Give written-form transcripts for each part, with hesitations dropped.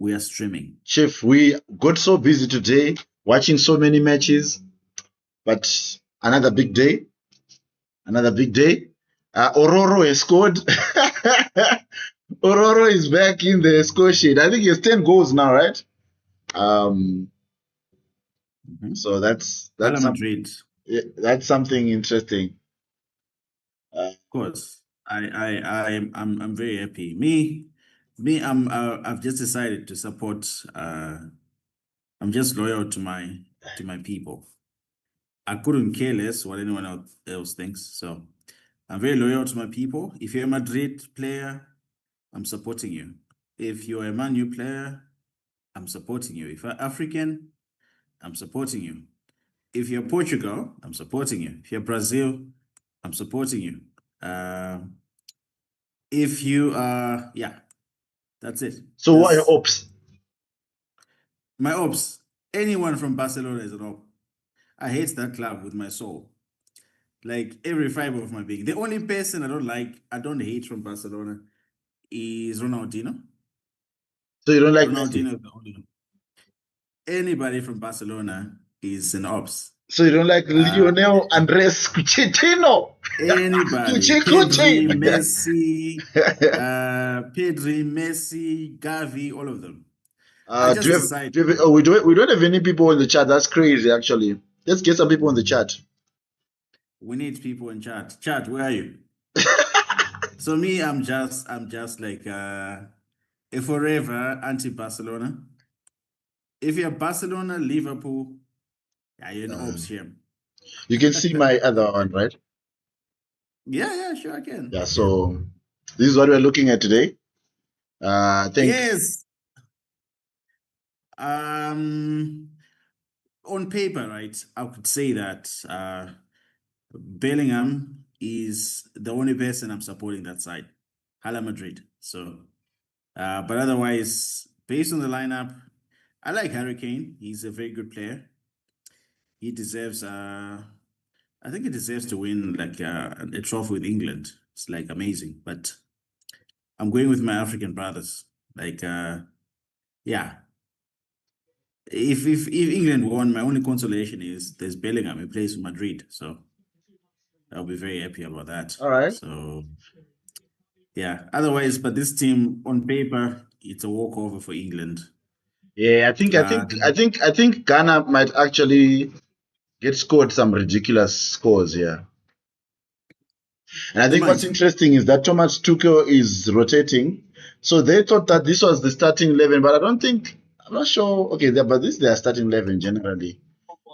we are streaming. Chief, we got so busy today watching so many matches, but another big day. Another big day. Ororo has scored. Ororo is back in the score sheet. I think he has 10 goals now, right? So that's Real some, Madrid. that's something interesting. Of course, I'm very happy. I've just decided to support. I'm just loyal to my people. I couldn't care less what anyone else thinks. So I'm very loyal to my people. If you're a Madrid player, I'm supporting you. If you're a Man U player, I'm supporting you. If you're African, I'm supporting you. If you're Portugal, I'm supporting you. If you're Brazil, I'm supporting you. If you are, yeah, that's it. So what are your hopes? My hopes. Anyone from Barcelona is an hope. I hate that club with my soul. Like every fiber of my being. The only person I don't hate from Barcelona is Ronaldinho. So you don't like Messi? Ronaldinho is the only. Anybody from Barcelona is an ops. So you don't like Lionel Andres Cucitino? Anybody. Pedri, Messi, Gavi, all of them. I just decided. We don't have any people in the chat. That's crazy, actually. Let's get some people in the chat. We need people in chat. Chat, where are you? So me, I'm just like a forever anti-Barcelona. If you're Barcelona, Liverpool, yeah, you're an ops here. You can see my other one, right? Yeah, sure I can. Yeah, so this is what we're looking at today. I think yes. On paper, right, I could say that Bellingham is the only person I'm supporting that side, Hala Madrid. So, but otherwise, based on the lineup, I like Harry Kane. He's a very good player. He deserves. I think he deserves to win like a trophy with England. It's like amazing. But I'm going with my African brothers. Like, yeah. If England won, my only consolation is there's Bellingham. He plays for Madrid, so I'll be very happy about that. All right. So, yeah. Otherwise, but this team on paper, it's a walkover for England. Yeah, I think Ghana might actually get scored some ridiculous scores here. And I think what's interesting is that Thomas Tuchel is rotating. So they thought that this was the starting 11, but I'm not sure. Okay, but this is their starting 11 generally.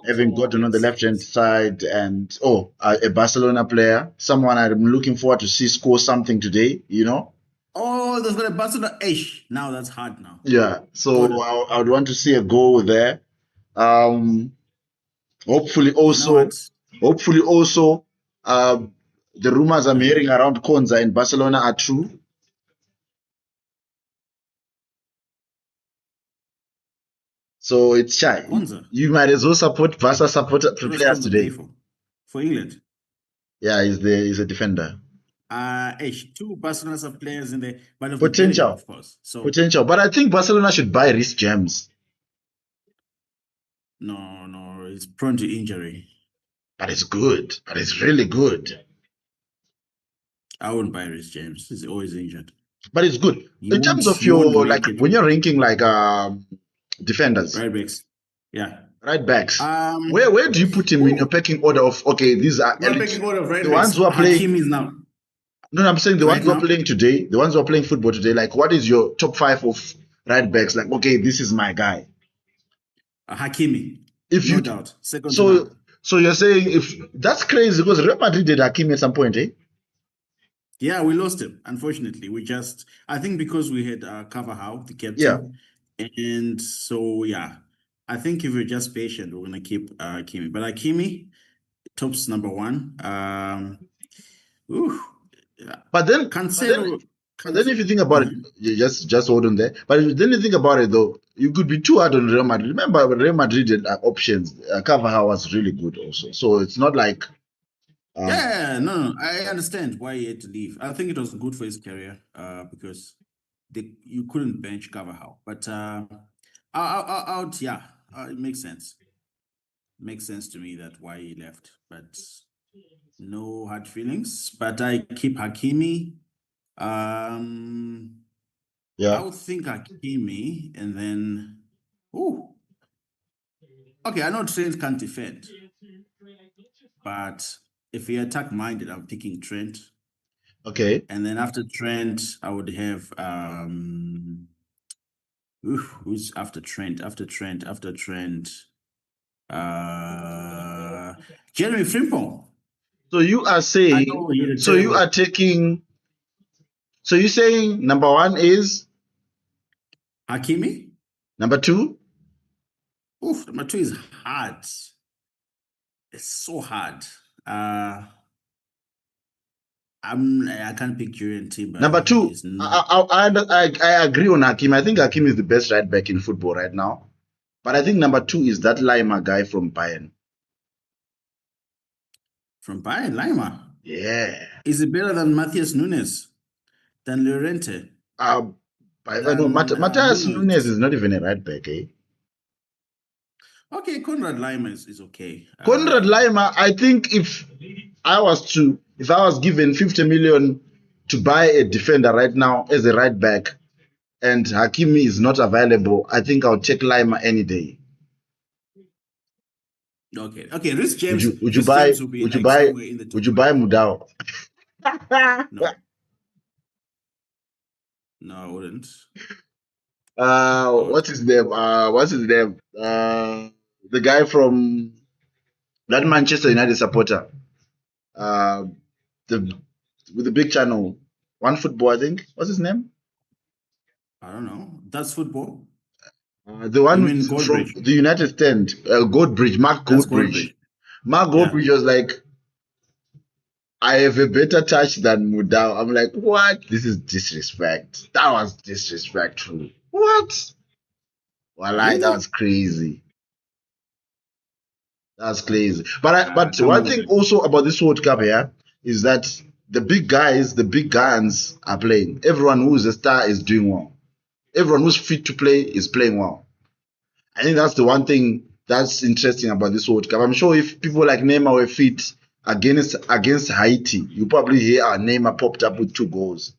Having Gordon on the left-hand side and, a Barcelona player, someone I'm looking forward to see score something today, you know? Oh, there's got a Barcelona. Now that's hard now. Yeah, so I would want to see a goal there. Hopefully also, the rumors I'm hearing around Konza in Barcelona are true. So it's shy. Konza. You might as well support Barca players today. For England. Yeah, he's a defender. Two Barcelona players in there, but potential, of course. So potential. But I think Barcelona should buy Reece James. No, it's prone to injury. But it's good. But it's really good. I wouldn't buy Reece James. He's always injured. But it's good. In terms of your, like, when you're ranking, like, defenders. Right backs. Yeah. Right backs. Where do you put him in your pecking order of, okay, these are pecking order of right the ones who are playing. Hakim is now. No, I'm saying the ones who are playing today, the ones who are playing football today, like, what is your top 5 of right backs? Like, okay, this is my guy. Hakimi. No doubt. Second so you're saying, if that's crazy, because Real Madrid did Hakimi at some point, eh? Yeah, we lost him. Unfortunately, I think because we had Carvajal, the captain. Yeah. And so, yeah, I think if we're just patient, we're going to keep Hakimi. But Hakimi, top's number 1. But then, if you think about it, you just hold on there. But then you think about it, though, you could be too hard on Real Madrid. Remember, Real Madrid had options. Carvajal was really good also. So it's not like... no, I understand why he had to leave. I think it was good for his career because you couldn't bench Carvajal, but yeah, it makes sense. Makes sense to me that why he left, but no hard feelings. But I keep Hakimi. Yeah. I would think Hakimi, and then okay, I know Trent can't defend, but if he attack minded, I'm picking Trent. Okay. And then after Trent, I would have who's after Trent? After Trent, Jeremy Frimpong. So you are I saying, know he had a so you terrible are taking, so you're saying number one is Hakimi. number two? Number two is hard. It's so hard. I can't pick Julian Timber. Number two, He's not. I agree on Hakim. I think Hakim is the best right back in football right now. But I think number two is that Lima guy from Bayern. From Bayern, Lima. Yeah. Is it better than Matthias Nunes? Than Llorente? No, Than Matthias Nunes Hummels? is not even a right back, eh? Okay, Konrad Lima is okay. Konrad Lima, I think if I was given 50 million to buy a defender right now as a right back and Hakimi is not available, I think I'll take Lima any day. Okay. Rhys James. Would you buy? James will be somewhere in the top. Would you buy Mudau? No, I wouldn't. What's his name? The guy from that Manchester United supporter. With the big channel, One Football, I think. What's his name? I don't know. That's football. The one from the United Stand, Goldbridge, Mark Goldbridge. Mark Goldbridge was like, I have a better touch than Mudau. I'm like, what? This is disrespect. That was disrespectful. What? Walai, that was crazy. That's crazy. But one thing also about this World Cup here is that the big guys, the big guns are playing. Everyone who's a star is doing well. Everyone who's fit to play is playing well. I think that's the one thing that's interesting about this World Cup. I'm sure if people like Neymar were fit against Haiti, you probably hear Neymar popped up with 2 goals.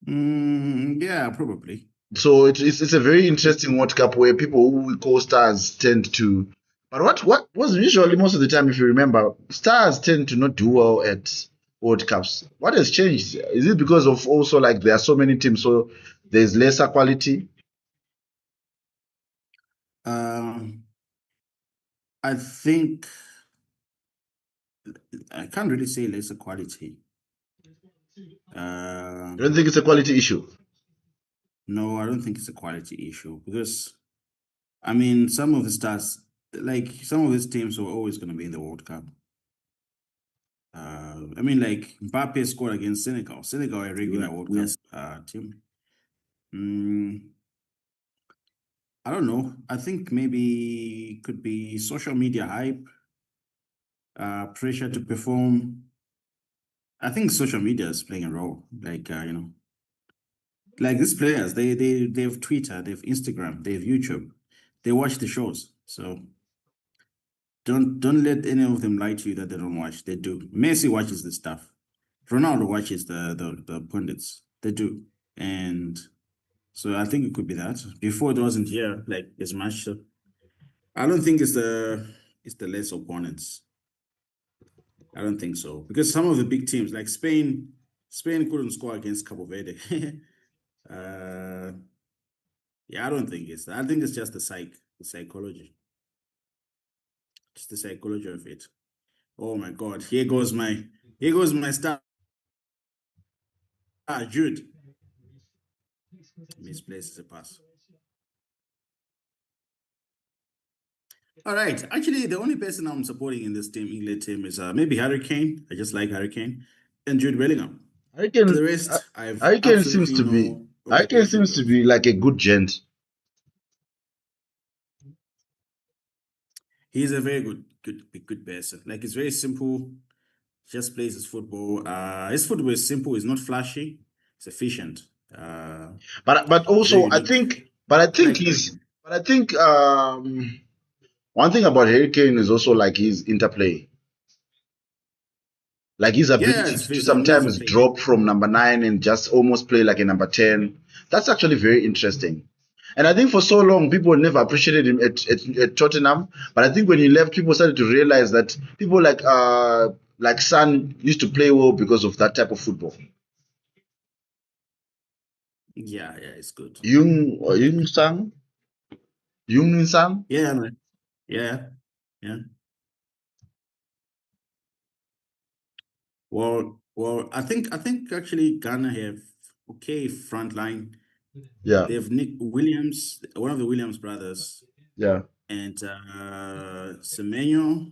Yeah, probably. So it's a very interesting World Cup where people who we call stars tend to. But what was usually most of the time, if you remember, stars tend to not do well at World Cups. What has changed? Is it because of also like there are so many teams, so there's lesser quality? I think I can't really say lesser quality. I don't think it's a quality issue. No, I don't think it's a quality issue because, I mean, some of the stars, like some of these teams were always going to be in the World Cup. I mean, like Mbappe scored against Senegal. Senegal a regular World Cup team. I don't know. I think maybe it could be social media hype, pressure to perform. I think social media is playing a role. Like like these players, they have Twitter, they have Instagram, they have YouTube, they watch the shows. So don't let any of them lie to you that they don't watch. They do. Messi watches this stuff. Ronaldo watches the pundits. They do. And so I think it could be that. Before it wasn't here, like as much. So I don't think it's the less opponents. I don't think so. Because some of the big teams, like Spain couldn't score against Cabo Verde. Yeah, I don't think it's that. I think it's just the psychology. Just the psychology of it. Oh my God. Here goes my star. Jude. Misplaces a pass. All right. Actually, the only person I'm supporting in this team, England team, is maybe Harry Kane. I just like Harry Kane. And Jude Bellingham. The rest, Harry Kane seems to be like a good gent. He's a very good person. Like it's very simple. Just plays his football. His football is simple. It's not flashy. efficient. But also I think one thing about Harry Kane is also like his interplay. Like his ability to it's amazing sometimes play. drop from number 9 and just almost play like a number 10. That's actually very interesting. And I think for so long, people never appreciated him at Tottenham. But I think when he left, people started to realize that people like Son used to play well because of that type of football. Yeah, it's good. Jung Sang? Jung Sang? Yeah, man. Yeah. Well, I think actually Ghana have okay front line. Yeah. They have Nick Williams, one of the Williams brothers, Yeah. and Semenyo.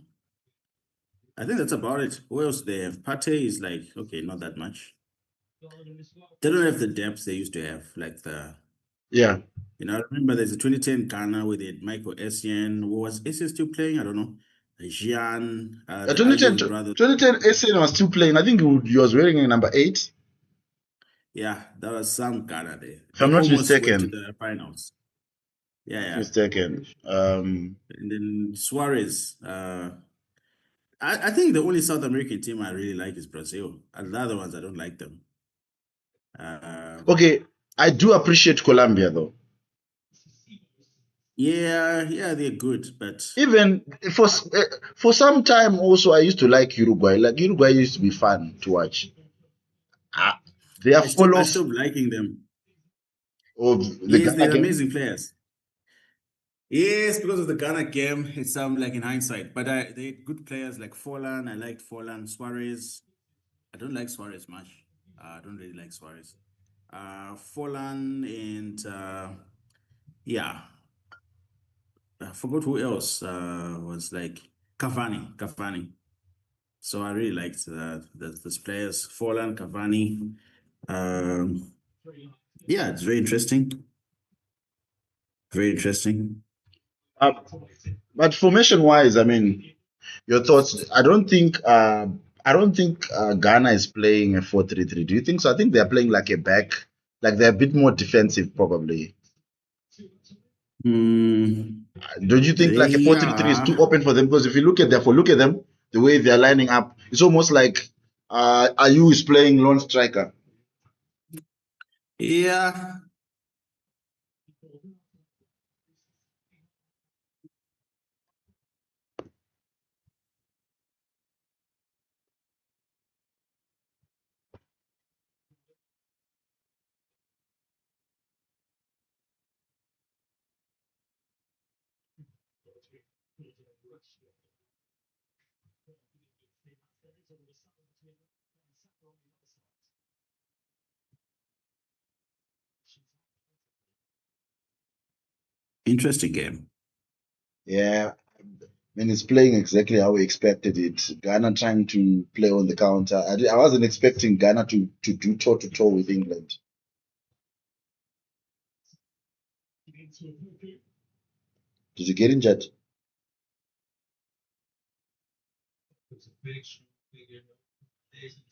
I think that's about it. Who else they have? Pate is like, okay, not that much. They don't have the depth they used to have, like Yeah. I remember there's a 2010 Ghana with it, Michael Essien. Was Essien still playing? I don't know. Jean, the 2010, Ayew brother. 2010 Essien was still playing. I think he was wearing a number 8. Yeah, that was some Ghana there. If They I'm not almost went to mistaken. the finals. Yeah. Mistaken. And then Suarez. I think the only South American team I really like is Brazil. And the other ones, I don't like them. Okay, I do appreciate Colombia though. Yeah, they're good, but even for some time also I used to like Uruguay. Like Uruguay used to be fun to watch. They are full I of stopped liking them. the Yes, Ghana they're game. amazing players. Yes, because of the Ghana game, it's like in hindsight. But they good players like Forlan. I liked Forlan, Suarez. I don't like Suarez much. I don't really like Suarez. Forlan and yeah, I forgot who else was like Cavani. So I really liked those players, Forlan, Cavani. Yeah, it's very interesting. Very interesting. Uh, but formation wise, I mean, your thoughts? I don't think Ghana is playing a 4-3-3. Do you think so? I think they are playing like a back, like they're a bit more defensive probably. Mm, Don't you think like a 4-3-3 is too yeah, open for them? Because if you look at them, the way they're lining up, it's almost like Ayu is playing lone striker. yeah. Interesting game. Yeah, I mean, it's playing exactly how we expected it. Ghana trying to play on the counter. I wasn't expecting Ghana to do toe to toe with England. Did you get injured?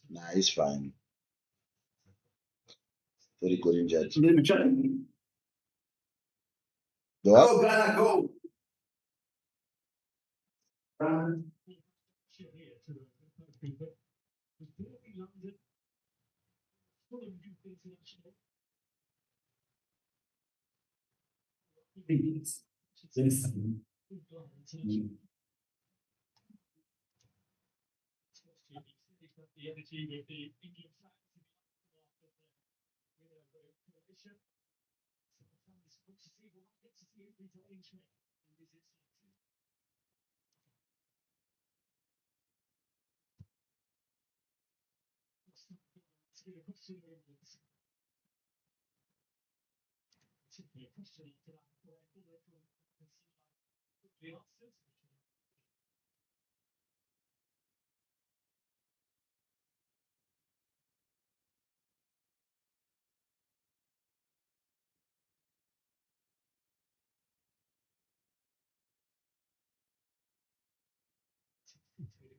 Nah, he's fine. Thought he got injured. Let me try. The what? Go, Ghana, go. Yes.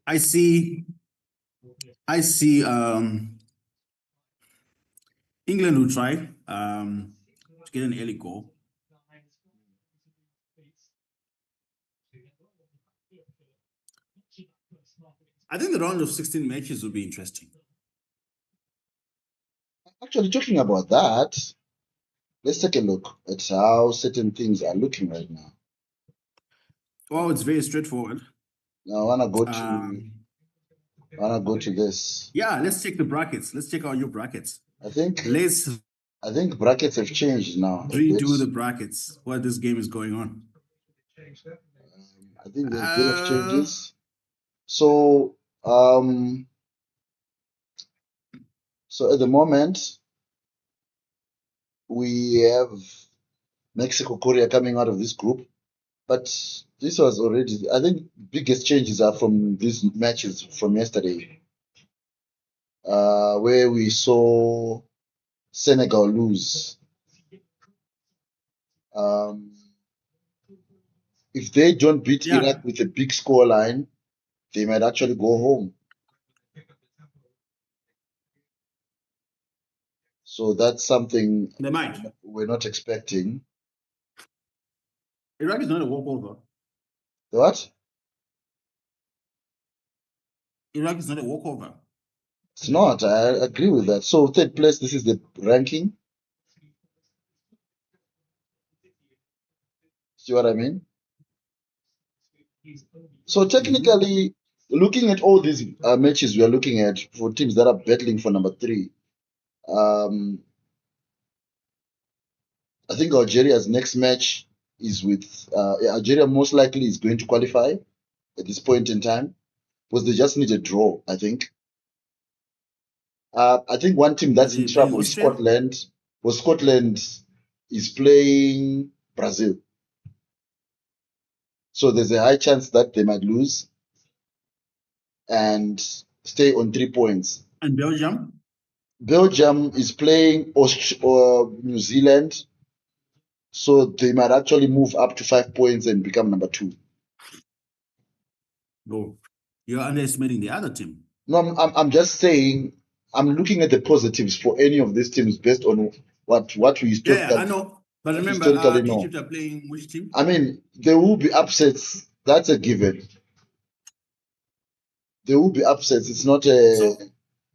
I see England will try to get an early goal. I think the round of 16 matches will be interesting. Actually, talking about that, let's take a look at how certain things are looking right now. Oh, it's very straightforward. Now, I wanna go to this. Yeah, let's check the brackets. Let's check out your brackets. I think Let's brackets have changed now. redo the brackets. What this game is going on. I think there's a bit of changes. So at the moment we have Mexico, Korea coming out of this group, but this was already. I think biggest changes are from these matches from yesterday, where we saw Senegal lose. If they don't beat Iraq with a big score line, they might actually go home. So that's something they might. We're not expecting. Iraq is not a walkover. What? Iraq is not a walkover. It's not. I agree with that. So third place, this is the ranking. See what I mean? So technically, looking at all these matches we are looking at for teams that are battling for number 3, I think Algeria's next match is with Algeria. Most likely is going to qualify at this point in time because they just need a draw, I think. I think one team that's in trouble is Scotland. Because Scotland is playing Brazil. So there's a high chance that they might lose and stay on 3 points. And Belgium? Belgium is playing New Zealand. So they might actually move up to 5 points and become number 2. No, you're underestimating the other team. No, I'm just saying, I'm looking at the positives for any of these teams based on what we historically. Yeah, I know. But remember, Egypt are playing which team? I mean, there will be upsets. That's a given. There will be upsets. It's not a.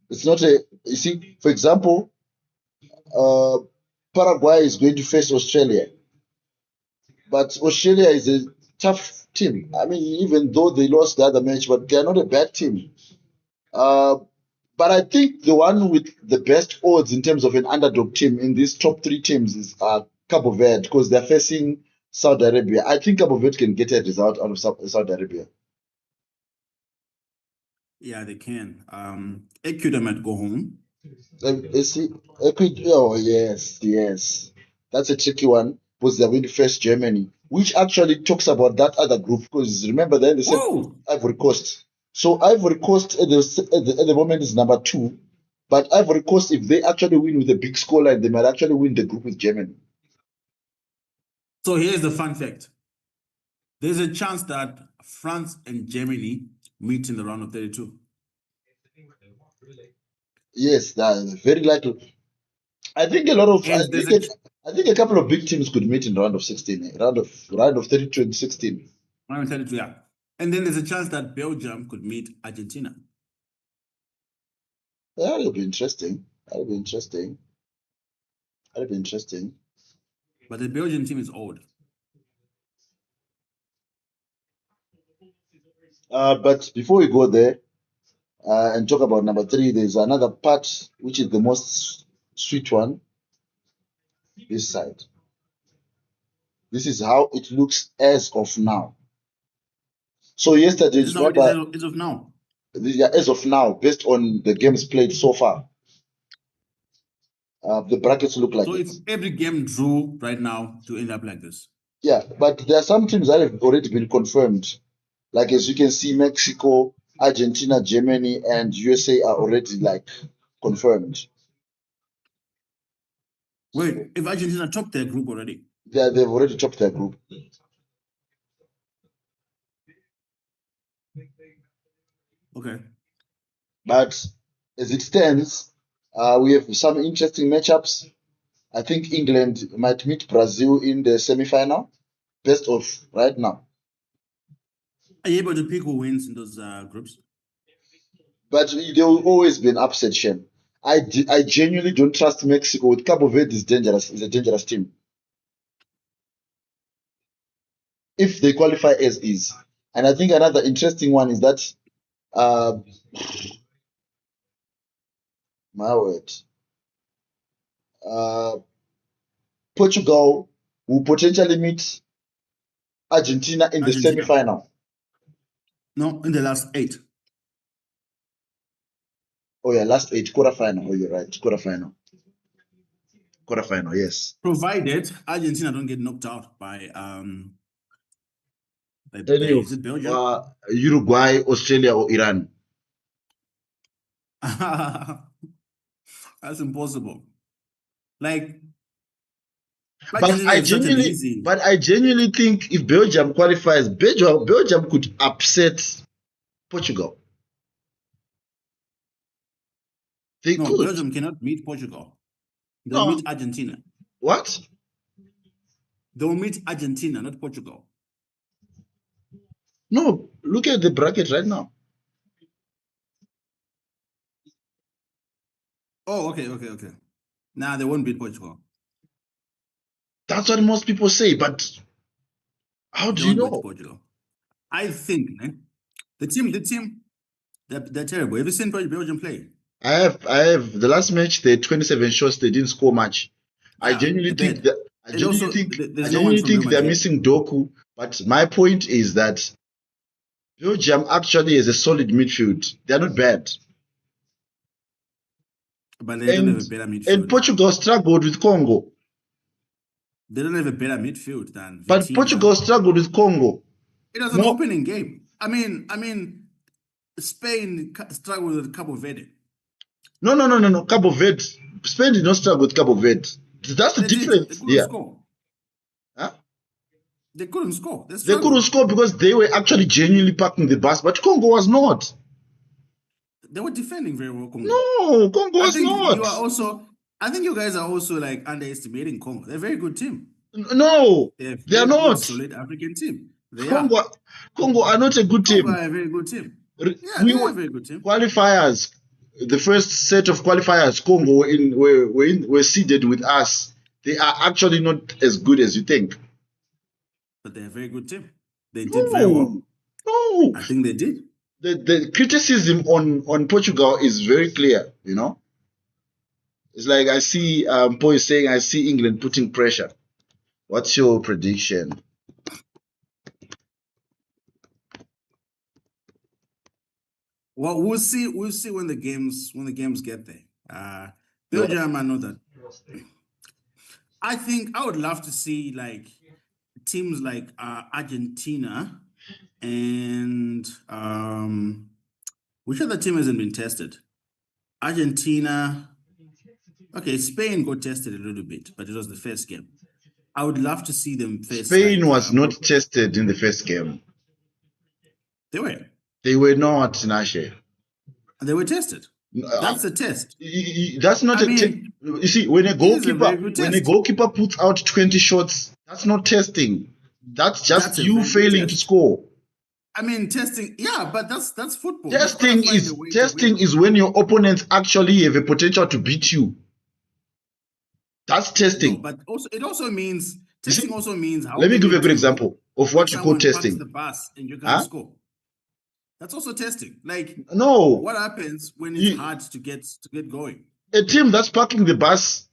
You see, for example, Paraguay is going to face Australia, but Australia is a tough team. I mean, even though they lost the other match, but they're not a bad team. But I think the one with the best odds in terms of an underdog team in these top 3 teams is Cabo Verde, because they're facing Saudi Arabia. I think Cabo Verde can get a result out of Saudi Arabia. Yeah, they can. Ecuador might go home. Let's see. Oh, yes. That's a tricky one because they're going to face Germany, which actually talks about that other group. Because remember, then they said Ivory Coast. So Ivory Coast at the moment is number 2. But Ivory Coast, if they actually win with a big scoreline, they might actually win the group with Germany. So here's the fun fact. There's a chance that France and Germany meet in the round of 32. Yes, that's very likely. I think I think a couple of big teams could meet in round of 16, round of 32 and 16. Round of 32, yeah. And then there's a chance that Belgium could meet Argentina. That'll be interesting. That'll be interesting. But the Belgian team is old. But before we go there and talk about number 3, there's another part which is the most sweet one. This side. This is how it looks as of now. So yesterday, as of now. Yeah, as of now, based on the games played so far, the brackets look like this. So if every game drew right now to end up like this. Yeah, but there are some teams that have already been confirmed. Like as you can see, Mexico, Argentina, Germany, and USA are already confirmed. Wait, if Argentina topped their group already? Yeah, they've already topped their group. Okay. But as it stands, We have some interesting matchups. I think England might meet Brazil in the semi-final. Best of right now. Are you able to pick who wins in those groups? But there will always be an upset, Shem. I genuinely don't trust Mexico. With Cabo Verde is dangerous. It's a dangerous team. If they qualify as is. And I think another interesting one is that my word. Portugal will potentially meet Argentina in the semi-final. No, in the last 8. Oh yeah, last 8, quarterfinal. Oh, you're right, quarterfinal. Quarterfinal, yes. Provided Argentina don't get knocked out by is it Belgium? Uruguay, Australia, or Iran. That's impossible. Like, but I genuinely think if Belgium qualifies, Belgium could upset Portugal. They could. Belgium cannot meet Portugal. They'll meet Argentina. What? They'll meet Argentina, not Portugal. No, look at the bracket right now. Oh, okay. Nah, they won't beat Portugal. That's what most people say, but how do you know? Portugal. I think the team, they're terrible. Have you seen Belgium play? I have. The last match, they had 27 shots. They didn't score much. Yeah, I genuinely think that. I genuinely think they're missing Doku. But my point is that Belgium actually has a solid midfield. They're not bad. But they don't have a better midfield. And Portugal struggled with Congo. They don't have a better midfield than Vitinha. But Portugal struggled with Congo. It was an opening game. I mean, Spain struggled with Cabo Verde. No. Cabo Verde. Spain did not struggle with Cabo Verde. That's the difference. They couldn't score. Huh? They couldn't score. They couldn't score because they were actually genuinely parking the bus, but Congo was not. They were defending very well, Congo. No, Congo was not. I think you guys are also like underestimating Congo. They're a very good team. No, they are not. Solid African team. Congo are not a good team. Congo are a very good team. Yeah, they are a very good team. Qualifiers, the first set of qualifiers, Congo were seeded with us. They are actually not as good as you think. But they're a very good team. They did very well. No, I think they did. The criticism on Portugal is very clear, you know. It's like I see Poe saying I see England putting pressure. What's your prediction? Well, we'll see when the games get there. Belgium, I know that. I think I would love to see like teams like Argentina and which other team hasn't been tested? Argentina. Okay, Spain got tested a little bit, but it was the first game. I would love to see them face. Spain was not tested in the first game. They were. They were not, Nashe. They were tested. That's a test. That's not a test. You see, when a goalkeeper puts out 20 shots, that's not testing. That's just you failing to score. I mean, testing, yeah, but that's football. Testing is when your opponents actually have a potential to beat you. That's testing. No, but it also means testing. Also means how. Let me give you a good example of what you call testing. The bus and you can score. That's also testing. Like, no, what happens when it's hard to get going? A team that's parking the bus,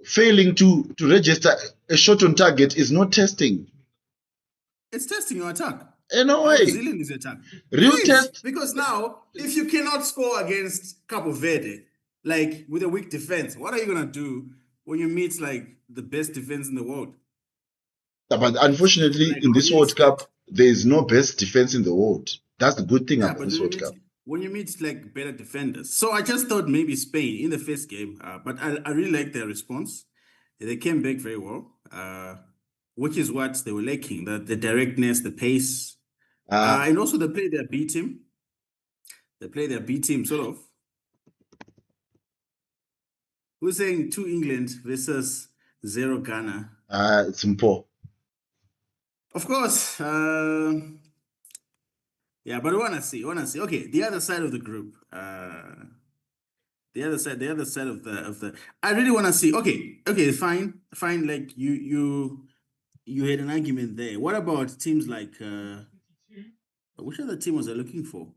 failing to register a shot on target is not testing. It's testing your attack. In a way. Brazilian is attack. Real test. Because now, if you cannot score against Cabo Verde, like with a weak defense, what are you gonna do when you meet like the best defense in the world? But unfortunately, in this World Cup, there is no best defense in the world. That's the good thing about this World Cup. When you meet like better defenders. So I just thought maybe Spain in the first game, but I really liked their response. They came back very well, which is what they were lacking, the directness, the pace. And also they play their B team. They play their B team sort of. Who's saying 2 England versus 0 Ghana? It's Mpo. Of course. Yeah, but we wanna see. Okay, the other side of the group. The other side of the. I really wanna see. Okay, fine. Like you had an argument there. What about teams like which other team was I looking for?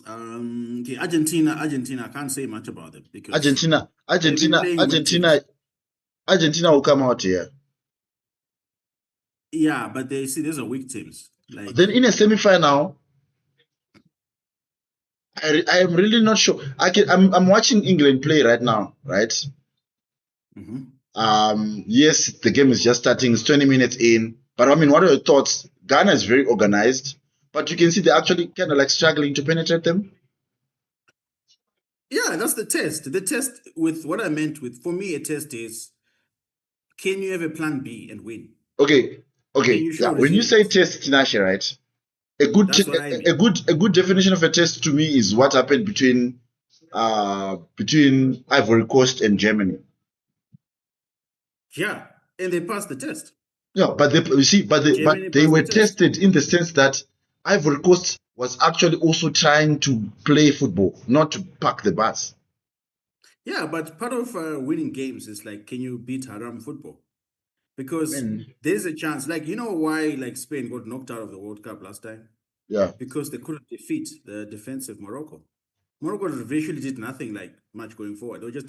Okay, Argentina. I can't say much about them because Argentina will come out here. Yeah, but these are weak teams. Like then in a semi-final, I am really not sure. I'm watching England play right now, right? Yes, the game is just starting. It's 20 minutes in. But I mean, what are your thoughts? Ghana is very organized, but you can see they're actually kind of like struggling to penetrate them. Yeah, that's the test. The test with what I meant with, for me, a test is, can you have a plan B and win? Okay. Yeah, when you say test, Tinashe, right? A good definition of a test to me is what happened between Ivory Coast and Germany. Yeah, and they passed the test. Yeah, but they were tested in the sense that Ivory Coast was actually also trying to play football, not to park the bus. Yeah, but part of winning games is like, can you beat haram football? Because there's a chance, like, you know why like Spain got knocked out of the World Cup last time? Yeah. Because they couldn't defeat the defensive Morocco. Morocco virtually did nothing like much going forward. They were just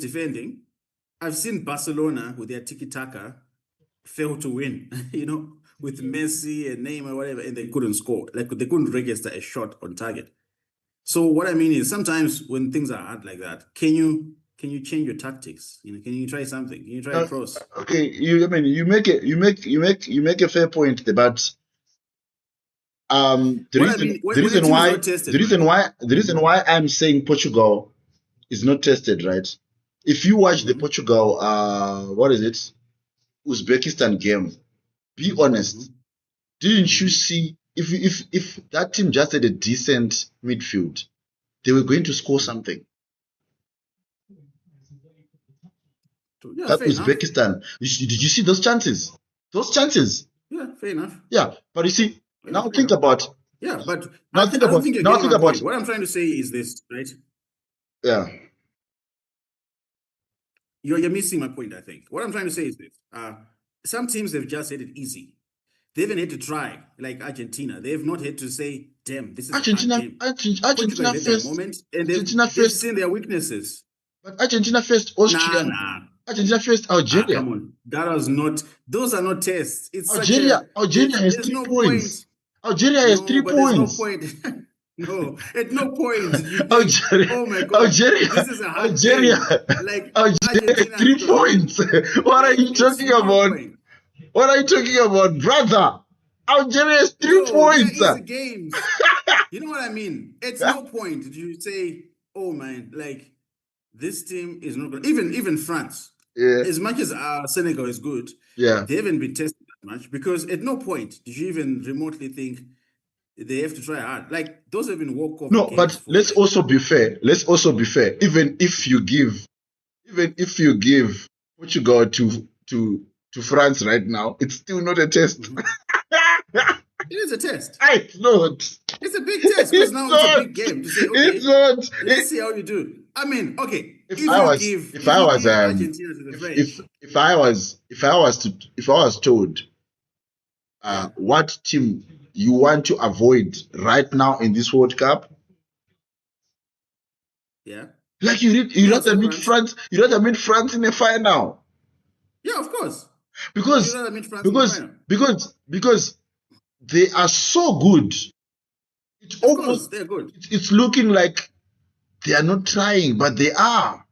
defending. I've seen Barcelona with their tiki-taka fail to win, with Messi and Neymar, whatever, and they couldn't score. Like they couldn't register a shot on target. So what I mean is sometimes when things are hard like that, can you change your tactics? Can you try something? Can you try a cross? Okay, you make a fair point, but the reason why I'm saying Portugal is not tested, right? If you watch the Portugal Uzbekistan game, be honest, didn't you see if that team just had a decent midfield, they were going to score something? Yeah, that Uzbekistan, did you see those chances? Yeah, fair enough. Yeah, but you see, now think about. Yeah, but I don't think you're getting my point. What I'm trying to say is this, right? Yeah. You're missing my point, I think. What I'm trying to say is this. Some teams have just had it easy. They haven't had to try, like Argentina. They have not had to say, damn, this is Argentina, a hard game. Argentina first. Moment, and they've seen their weaknesses. But Argentina first, Austria. Nah. Argentina first, Algeria. Come on. That was not, those are not tests. It's Algeria has 3 points. Algeria has 3 points. There's no point. No, at no point did you think, oh my God, Algeria, this is a hard game. Like Algeria, 3 points. What are you talking about? What are you talking about, brother? Algeria has 3 points. They're easy games. You know what I mean? At no point did you say, oh man, like this team is not good. Even France, as much as Senegal is good, they haven't been tested that much, because at no point did you even remotely think they have to try hard. Like those have been walk-off. No, but let's also be fair. Even if you give Portugal to France right now, it's still not a test. It is a test. It's not. It's a big test because now it's a big game to say, okay, it's not. Let's see how you do. I mean, okay. If I was told what team you want to avoid right now in this World Cup, like you'd rather meet France. You'd rather meet France in a final. Yeah, of course. Because they are so good. They're good. It's looking like they are not trying, but they are.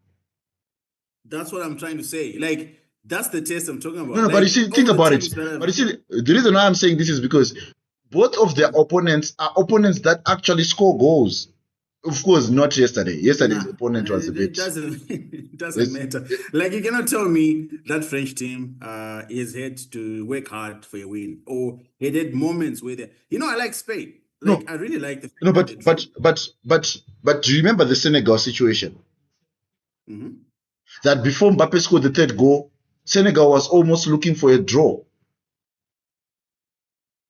That's what I'm trying to say. Like, that's the test I'm talking about. No, but you see, think about it. But you see, the reason why I'm saying this is because both of their opponents are opponents that actually score goals. Of course, not yesterday. Yesterday's opponent was a bit. It doesn't matter. Like, you cannot tell me that French team has had to work hard for a win, or it had moments where they. I like Spain. Like, I really like the fact No, that they drew. but do you remember the Senegal situation? Mm-hmm. That before Mbappe scored the third goal, Senegal was almost looking for a draw.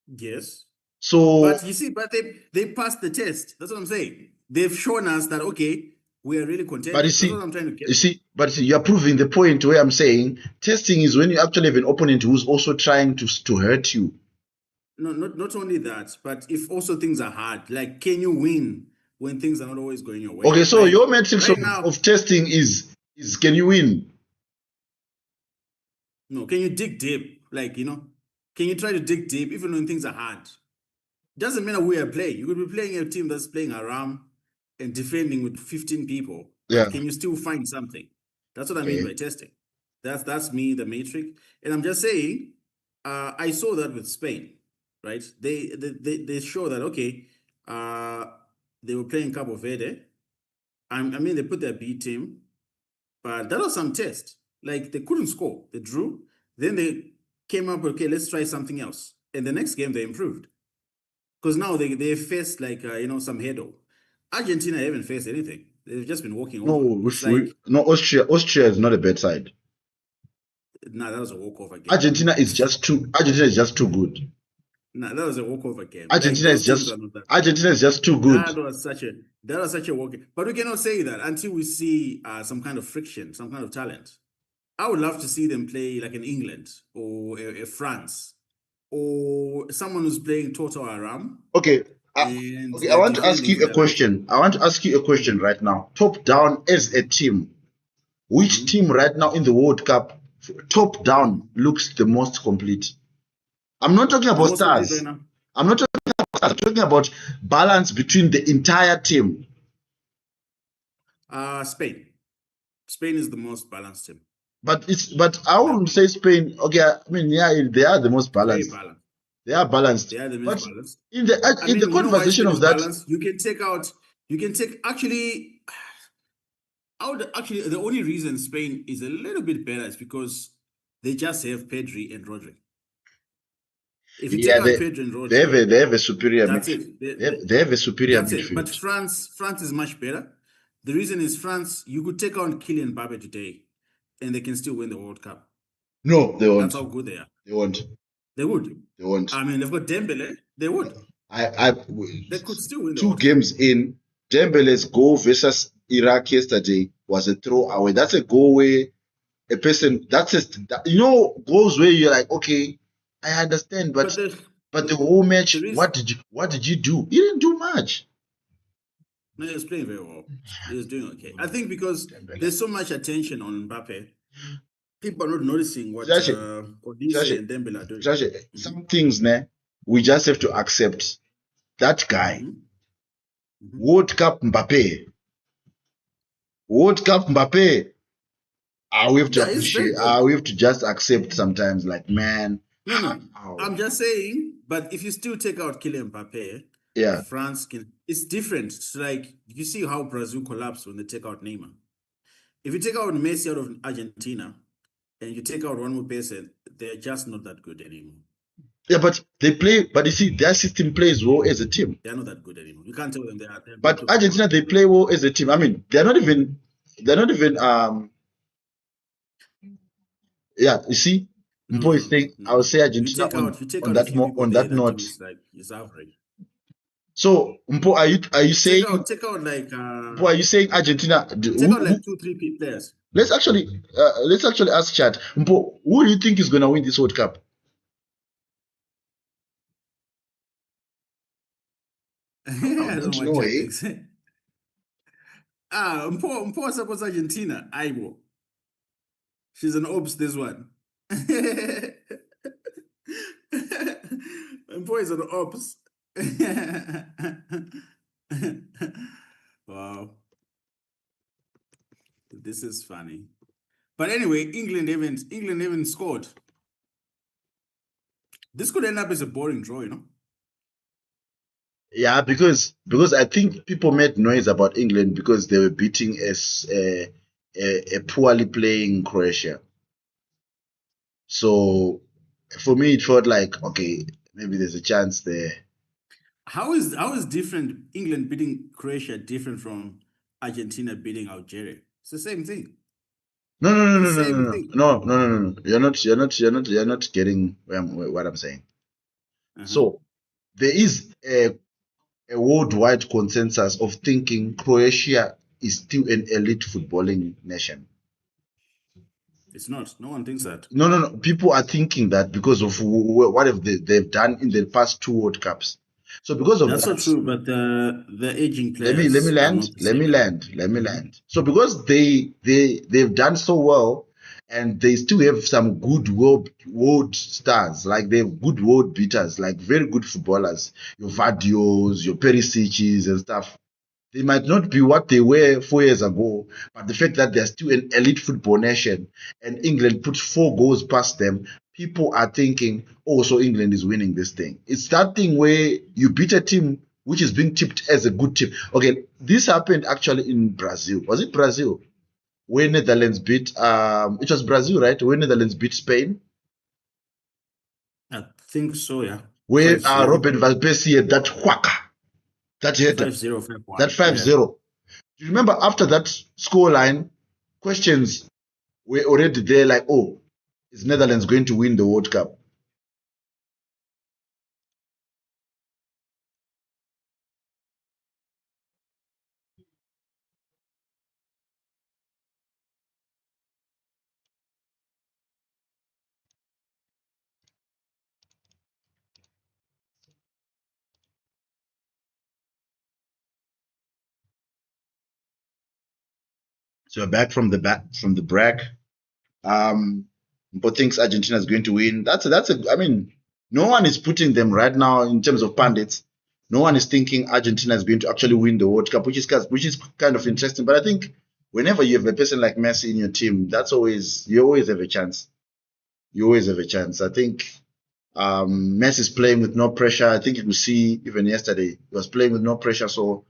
Yes. So, But you see, but they passed the test. That's what I'm saying. They've shown us that okay, we are really but you contending. That's what see, I'm trying to get. you're proving the point where I'm saying testing is when you actually have an opponent who's also trying to hurt you. No, not only that, but if also things are hard, like can you win when things are not always going your way? Okay, so Like your metrics right now, of testing is can you win? no, can you dig deep? Like, can you try to dig deep even when things are hard? Doesn't matter who you're playing. You could be playing a team that's playing around and defending with 15 people, Yeah. but can you still find something? That's what I mean Okay. by testing. That's me, the metric. And I'm just saying, I saw that with Spain, right? They show that okay, uh, they were playing Cabo Verde. I mean, they put their B team, but that was some test. Like they couldn't score, they drew. Then they came up, okay, let's try something else. And the next game they improved because now they faced like some heado. Argentina haven't faced anything. They've just been walking over. No, It's like Austria is not a bad side. nah, that was a walkover game. Argentina is just too good. Nah, that was a walkover game. Like those teams are not that. Argentina is just too good. That was such a walk. But we cannot say that until we see some kind of friction, some kind of talent. I would love to see them play like in England or a France or someone who's playing Toto Aram. Okay. And Okay, I they're want to ask defending you to a the right. question. I want to ask you a question right now. Top down as a team, which team right now in the World Cup, top down, looks the most complete? I'm not talking The about most complete right stars. now. I'm not talking about stars. I'm talking about balance between the entire team. Spain. Spain is the most balanced team. But I wouldn't say Spain. Okay, I mean, yeah, they are the most Very balanced. balanced. They are balanced. They are the most But balanced. in I the mean, you know why conversation Spain of is that, balanced? You can take actually, actually, the only reason Spain is a little bit better is because they just have Pedri and Rodri. If you take yeah, out Pedri and they Rodri, have a superior that's midfield. it. They have a superior That's it. But midfield. France is much better. The reason is France, you could take on Kylian Mbappe today and they can still win the World Cup. No, they won't. That's how good they are. They won't. They would. They won't. I mean, they've got Dembele. They would. I They could still win the two World Cup. games in, Dembele's goal versus Iraq yesterday was a throwaway. That's a goal where a person goals where you're like, okay, I understand, but the whole match, what did you do? You didn't do much. No, he was playing very well. He was doing okay. I think because there's so much attention on Mbappe, people are not noticing what Odise and Dembele are doing. Some things, we just have to accept. That guy, World Cup Mbappe. World Cup Mbappe. We have to Yeah, it's very appreciate. good. We have to just accept sometimes. Like, man. No. I'm just saying. But if you still take out Kylian Mbappe, Yeah. France can. It's different. It's like you see how Brazil collapsed when they take out Neymar. If you take out Messi out of Argentina, and you take out one more person, they're just not that good anymore. Yeah, but they play. But you see, their system plays well as a team. They're not that good anymore. You can't tell them they are. But Argentina, they play well as a team. I mean, they're not even. Yeah, you see, Mpo is saying. I would say Argentina you take out a few people on there, that that note. team is like it's average. So Mpo, are you saying? Take out like. Mpo, are you saying Argentina? Take out like 2-3 players. Let's actually ask chat. Mpo, who do you think is gonna win this World Cup? I don't know what Chat thinks. Mpo supports Argentina. Aibo. She's an ops, this one. Mpo is an ops. Wow. This is funny. But anyway, England haven't scored. This could end up as a boring draw, Yeah, because I think people made noise about England because they were beating a poorly playing Croatia. So for me, it felt like, okay, maybe there's a chance there. How is different England beating Croatia different from Argentina beating Algeria? It's the same thing. No, no, no, The no, no, same no, thing. no, no, no, no, no. You're not getting what I'm saying. So there is a worldwide consensus of thinking Croatia is still an elite footballing nation. It's not. No one thinks that. No, no, no. People are thinking that because of what have they've done in the past two World Cups. So because of That's that, not true, but the aging let me players are not the same level. let me land. So because they've done so well, and they still have some good world stars, like they have good world beaters, like very good footballers, your Vadios, your Perisic's and stuff. They might not be what they were 4 years ago, but the fact that they're still an elite football nation and England put 4 goals past them, people are thinking, oh, so England is winning this thing. It's that thing where you beat a team which is being tipped as a good team. Okay, this happened actually in Brazil. Was it Brazil? Where Netherlands beat, it was Brazil, right? Where Netherlands beat Spain? I think so, yeah. Where 5-0. Robert Van Persie had that whack, that header, 5-0, that 5-1. 5-0. Do you remember after that scoreline, questions were already there like, oh, is Netherlands going to win the World Cup? So we're back from the break. But thinks Argentina is going to win. I mean, no one is putting them right now in terms of pundits. No one is thinking Argentina is going to actually win the World Cup, which is kind of interesting. But I think whenever you have a person like Messi in your team, you always have a chance. You always have a chance. I think Messi is playing with no pressure. I think you could see even yesterday he was playing with no pressure. So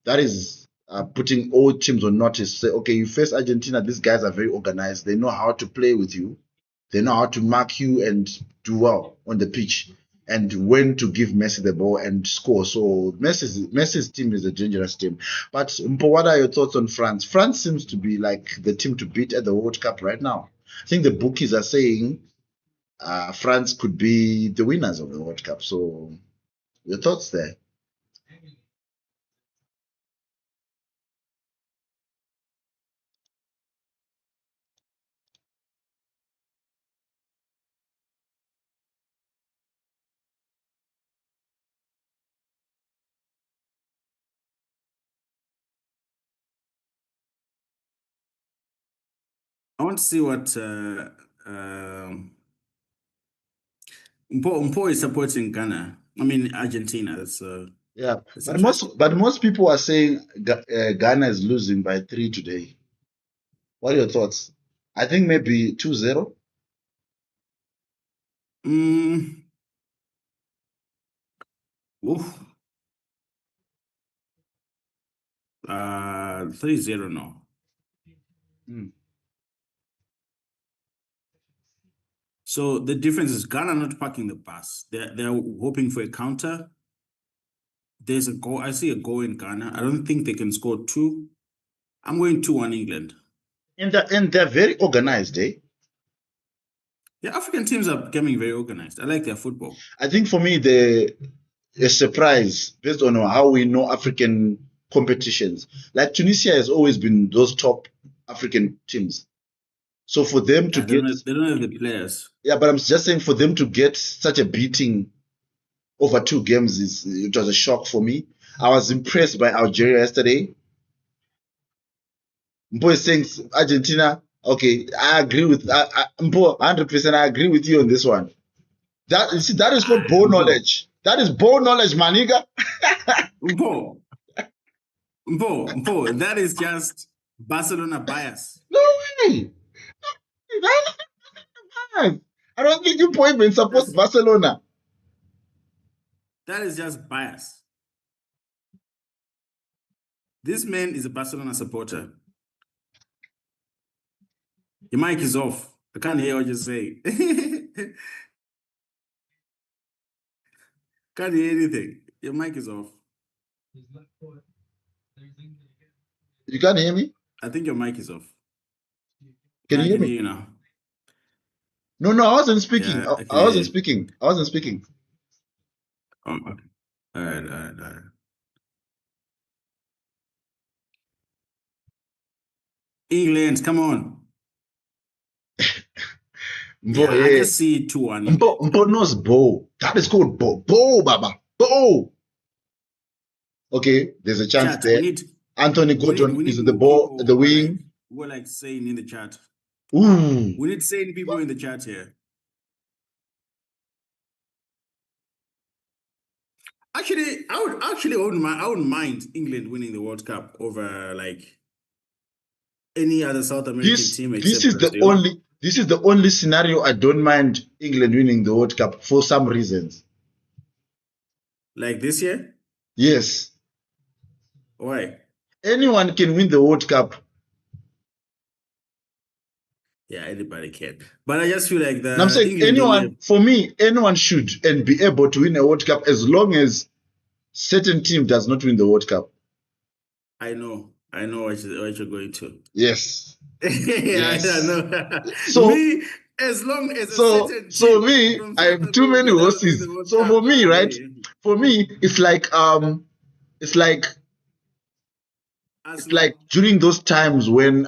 that is putting all teams on notice. Say, okay, you face Argentina. These guys are very organized. They know how to play with you. They know how to mark you and do well on the pitch, and when to give Messi the ball and score. So Messi's team is a dangerous team. But Mpo, what are your thoughts on France? France seems to be like the team to beat at the World Cup right now. I think the bookies are saying France could be the winners of the World Cup. So your thoughts there? I want to see what Mpo is supporting Ghana. I mean Argentina. Yeah, That's interesting. but most people are saying Ghana is losing by 3 today. What are your thoughts? I think maybe 2-0. Mm, oof. 3-0 no. Mm. So the difference is Ghana not parking the bus. They're hoping for a counter. There's a goal. I see a goal in Ghana. I don't think they can score two. I'm going 2-1 England. And they're very organized, eh? The African teams are becoming very organized. I like their football. I think for me, a surprise based on how we know African competitions. Like Tunisia has always been those top African teams. So for them to get, They don't have the players. yeah, but I'm just saying for them to get such a beating over 2 games it was a shock for me. I was impressed by Algeria yesterday. Mpo is saying Argentina. Okay, I agree with Mpo 100%. I agree with you on this one. That you see, that is called ball Mpo. knowledge. That is ball knowledge, maniga. Mpo. Mpo. That is just Barcelona bias. No way. I don't think you point even supports That's Barcelona. that is just bias. This man is a Barcelona supporter. Your mic is off. I can't hear what you're saying. Can't hear anything. Your mic is off. You can't hear me? I think your mic is off. Can you hear me? I can hear you now. No, I wasn't speaking. Yeah, I wasn't speaking. I wasn't speaking. Okay. All right. England, come on. Yeah, I just see 2-1 England. Mbo knows Bo. That is called Bo. Bo, Baba. Bo. Okay, there's a chance Chat, there. Anthony Gordon is the ball, the wing. We're like saying in the chat. Ooh. We need saying people in the chat here. Actually, I wouldn't mind England winning the World Cup over like any other South American team except Brazil. This is the only scenario I don't mind England winning the World Cup for some reasons. Like this year? Yes. Why? Anyone can win the World Cup. Yeah, anybody can. But I just feel like I'm saying anyone should and be able to win a World Cup as long as certain team does not win the World Cup. I know what you're going to. Yes. Yes. I know. So me, as long as a certain team I have too many horses. So for me, right? For me, it's like during those times when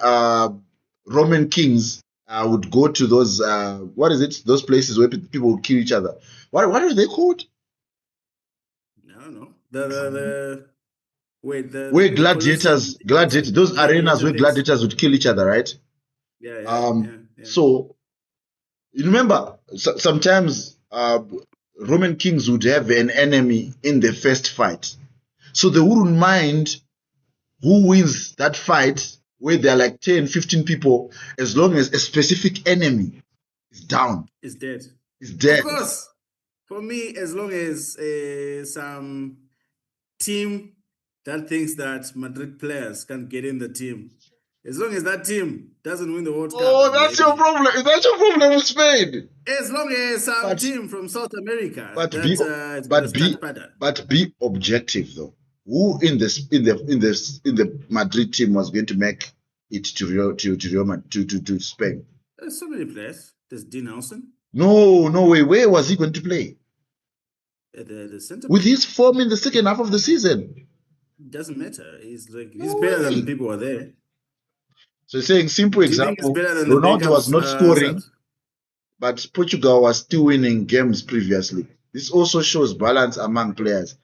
Roman kings would go to those those places where people would kill each other. What are they called? I don't know. Where gladiators, those arenas where gladiators would kill each other, right? Yeah. So you remember sometimes Roman kings would have an enemy in the first fight, so they wouldn't mind who wins that fight where there are like 10, 15 people, as long as a specific enemy is down. Is dead. Is dead. Of course. For me, as long as some team that thinks that Madrid players can get in the team, as long as that team doesn't win the World Cup. Oh, that's your problem. Is that your problem with Spain? As long as some team from South America but be objective though. Who in the Madrid team was going to make it to Spain? There's so many players. There's Dean Nelson. No way. Where was he going to play? The center with his form in the second half of the season. Doesn't matter. He's better than the people who are there. So saying simple example, Ronaldo was not scoring, but Portugal was still winning games previously. This also shows balance among players.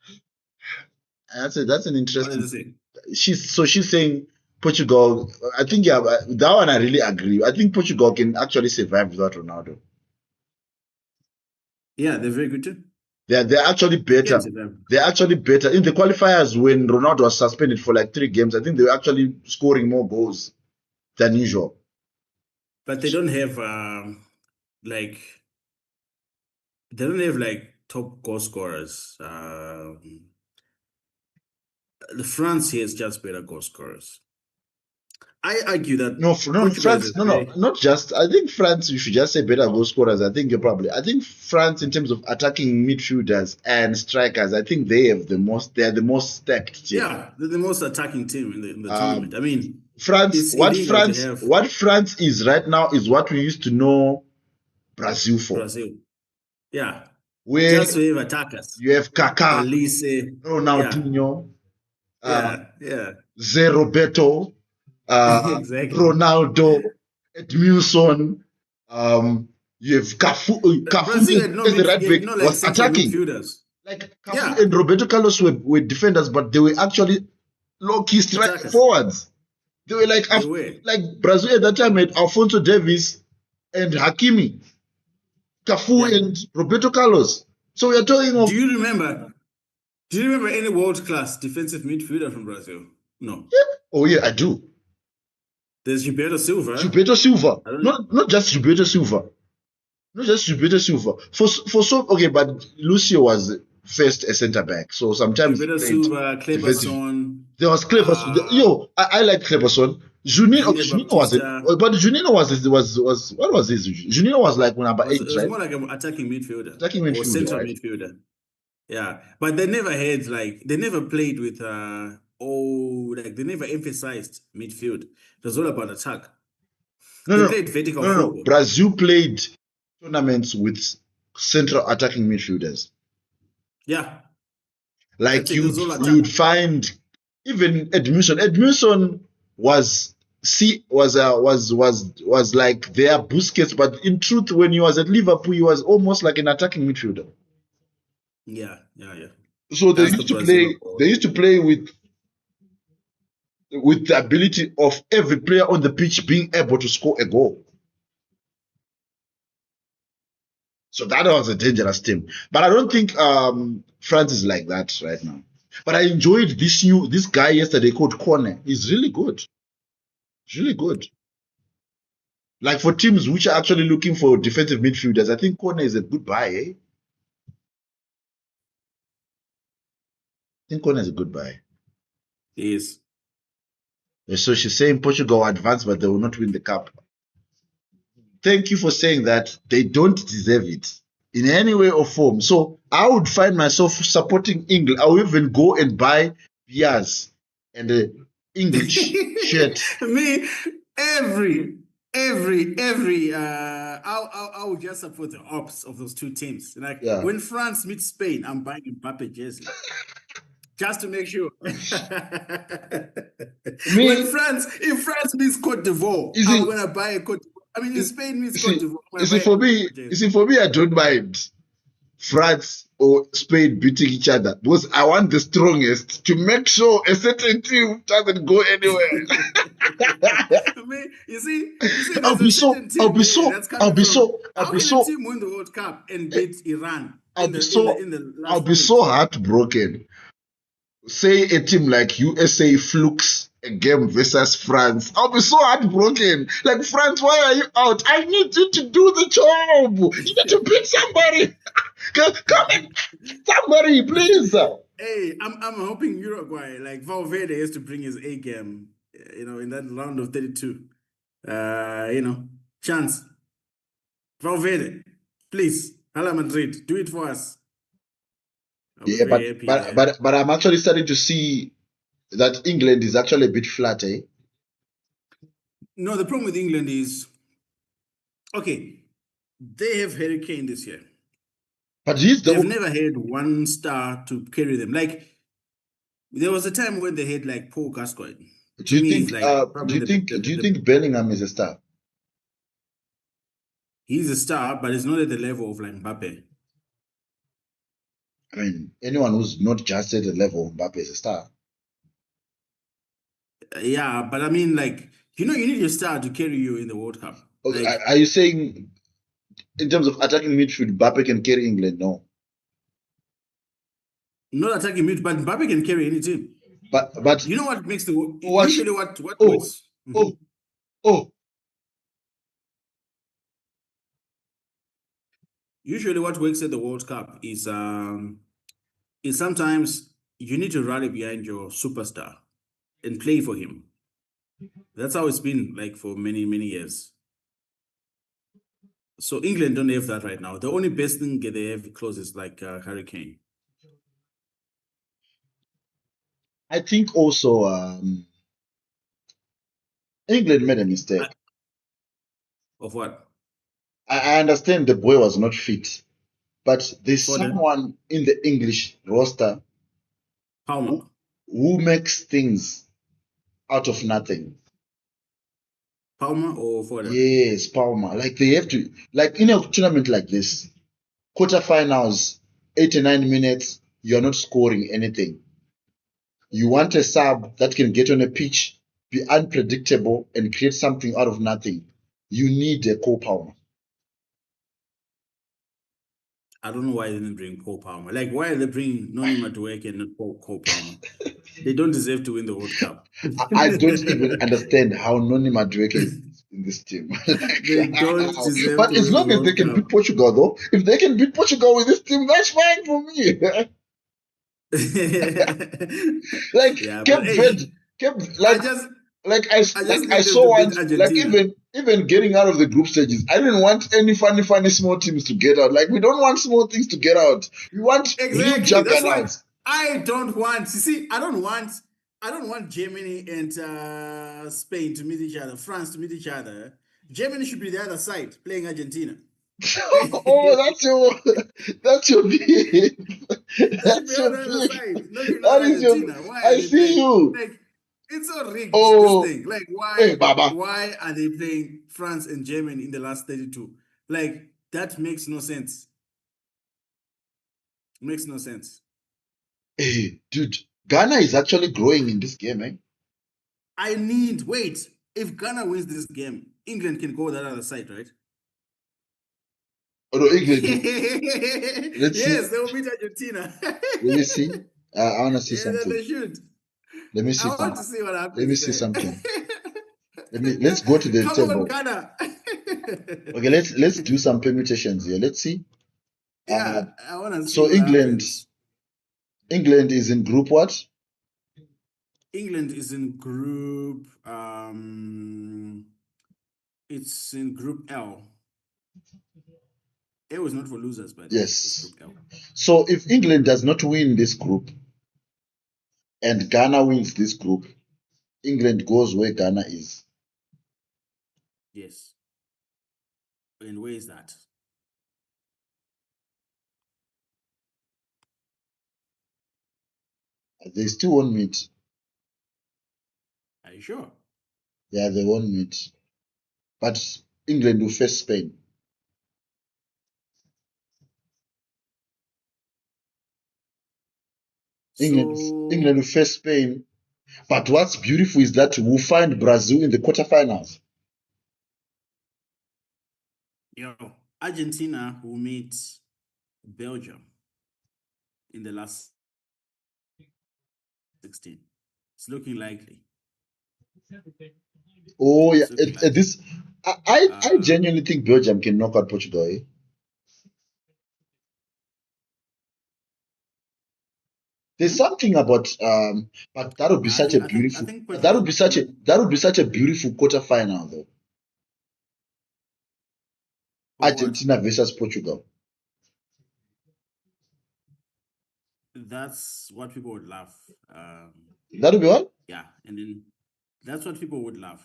And that's an interesting. She's saying Portugal. I think that one I really agree. I think Portugal can actually survive without Ronaldo. Yeah, they're very good too. They're actually better. They're actually better in the qualifiers. When Ronaldo was suspended for like 3 games, I think they were actually scoring more goals than usual. But they don't have top goal scorers. The France has just better goal scorers. I argue that France. Not just. I think France. You should just say better goal scorers. I think I think France, in terms of attacking midfielders and strikers, I think they have the most. They are the most stacked team. Yeah, they're the most attacking team in the tournament. I mean, France. What France is right now is what we used to know Brazil for. Brazil. Yeah. Where just we have attackers. You have Kaká, Olise, Ronaldinho, Zé Roberto. Exactly. Ronaldo, Edmilson, you have Cafu as the right back was attacking. Like Cafu and Roberto Carlos were defenders, but they were actually low-key strike forwards. They were like Brazil at that time had Alphonso Davies and Hakimi, Cafu and Roberto Carlos. So we are talking of. Do you remember any world-class defensive midfielder from Brazil? No. Yeah. Oh yeah, I do. There's Gilberto Silva. Not just Gilberto Silva. But Lucio was first a centre back. So sometimes Gilberto Silva, Cleberson. There was Cleberson. I like Cleberson. Juninho was it, but Juninho was what was his? Juninho was like number 8, right? It was more like an attacking midfielder. Or central midfielder. Yeah, but they never had they never played with they never emphasized midfield. It was all about attack. They played vertical football. Brazil played tournaments with central attacking midfielders. Yeah. Like you'd find even Edmilson was like their Busquets, but in truth, when he was at Liverpool, he was almost like an attacking midfielder. Yeah. So they used to play with the ability of every player on the pitch being able to score a goal. So that was a dangerous team. But I don't think France is like that right now. But I enjoyed this guy yesterday called Kone. He's really good. Really good. Like for teams which are actually looking for defensive midfielders, I think Kone is a good buy, eh? I think Kone is a good buy. He is. So she's saying Portugal advanced, but they will not win the cup. Thank you for saying that. They don't deserve it in any way or form. So I would find myself supporting England. I will even go and buy beers and the English shirt. Me, I would just support the ops of those two teams. Like when France meets Spain, I'm buying a Mbappe jersey. Just to make sure. If France meets Cote d'Ivoire, I'm gonna buy a Cote d'Ivoire. I mean, if Spain meets Cote d'Ivoire. For me, I don't mind France or Spain beating each other because I want the strongest to make sure a certain team doesn't go anywhere. You see, I'll be so. How can a team win the World Cup and beat Iran? I'll be so heartbroken. Say a team like USA flukes a game versus France. I'll be so heartbroken. Like, France, why are you out? I need you to do the job. You need to beat somebody. Come on, somebody, please. Hey, I'm hoping Uruguay, like Valverde, has to bring his A game, in that round of 32. Chance. Valverde, please, Hala Madrid, do it for us. Yeah, but I'm actually starting to see that England is actually a bit flat, eh? No, the problem with England is, okay, they have Harry Kane this year. But they've never had one star to carry them. Like, there was a time when they had like Paul Gascoigne. Do you think Bellingham is a star? He's a star, but he's not at the level of like Mbappe. I mean, anyone who's not just at the level of Mbappe is a star. Yeah, but I mean, like, you need your star to carry you in the World Cup. Okay, are you saying, in terms of attacking midfield, Mbappe can carry England? No. Not attacking midfield, but Mbappe can carry any team. But you know what makes usually what works? Usually what works at the World Cup is sometimes you need to rally behind your superstar and play for him. That's how it's been like for many, many years. So England don't have that right now. The only best thing they have close is like Harry Kane. I think also England made a mistake. Of what? I understand the boy was not fit, but there's someone in the English roster who makes things out of nothing. Palmer or Foden? Yes, Palmer. Like they have to, like in a tournament like this, quarterfinals, 89 minutes, you're not scoring anything. You want a sub that can get on a pitch, be unpredictable, and create something out of nothing. You need a Cole Palmer. I don't know why they didn't bring Cole Palmer. Like, why are they bringing Noni Madueke and not Cole Palmer? They don't deserve to win the World Cup. I don't even understand how Noni Madueke is in this team. They don't deserve but as long as they can beat Portugal, though, if they can beat Portugal with this team, that's fine for me. Like, I just need them so to want beat Argentina. even getting out of the group stages. I didn't want any funny small teams to get out. Like we don't want small things to get out. We want real Exactly. That's why juggernauts. I don't want. You see, I don't want Germany and Spain to meet each other, France to meet each other. Germany should be the other side playing Argentina. Oh, that's your beef. They should be That's on your the other beef. side, knocking That out is your. Argentina. Why are I they see playing? you. Like, it's so rigged, this Oh, thing. Like, hey, Baba. why are they playing France and Germany in the last 32? Like, that makes no sense. Makes no sense. Hey, dude, Ghana is actually growing in this game, eh? Wait, if Ghana wins this game, England can go that other side, right? Oh, no, England. Let's see. Yes, they will beat Argentina. Let me see. I want to see Yeah, something. they should. Let me see I want something. to see what Let me happens see there. something. Let's go to the Come on, table. Ghana. Okay, let's do some permutations here. Let's see. Uh, Yeah, I want to see so what happens. England is in group what? England is in group. It's in group L. A was not for losers, by the way. It's Yes. group L. So if England does not win this group and Ghana wins this group, England goes where Ghana is. Yes. And where is that? They still won't meet. Are you sure? Yeah, they won't meet. But England will face Spain. England So, will face Spain. But what's beautiful is that we'll find Brazil in the quarterfinals. Argentina will meet Belgium in the last 16. It's looking likely. Oh yeah, It's looking likely. this I Uh, genuinely think Belgium can knock out Portugal. Eh? There's hmm? something about but that would be such a I beautiful think Portugal. that would be such a beautiful quarterfinal though. Of what? Argentina versus Portugal. That's what people would love. Um, That would be what? yeah, and then that's what people would love.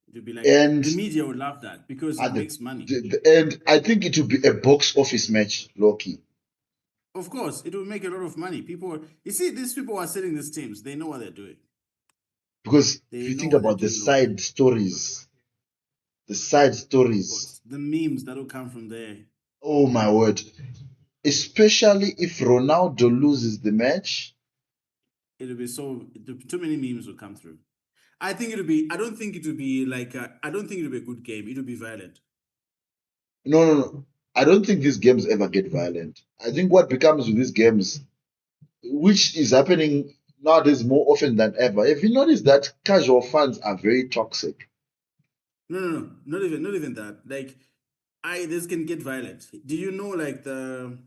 It would be like And the media would love that because it at makes money. and I think it would be a box office match, Loki. Of course, it will make a lot of money. You see, these people are selling these teams. They know what they're doing. Because if They you know think what they're about doing, Loki. the side Of stories, course, the memes that will come from there. oh my word. Especially if Ronaldo loses the match. It'll be too many memes will come through. I think it'll be. I don't think it will be like. I don't think it'll be a good game. It'll be violent. No. I don't think these games ever get violent. I think what becomes with these games, which is happening nowadays more often than ever, have you noticed that casual fans are very toxic? No. Not even that. Like, this can get violent. Do you know like the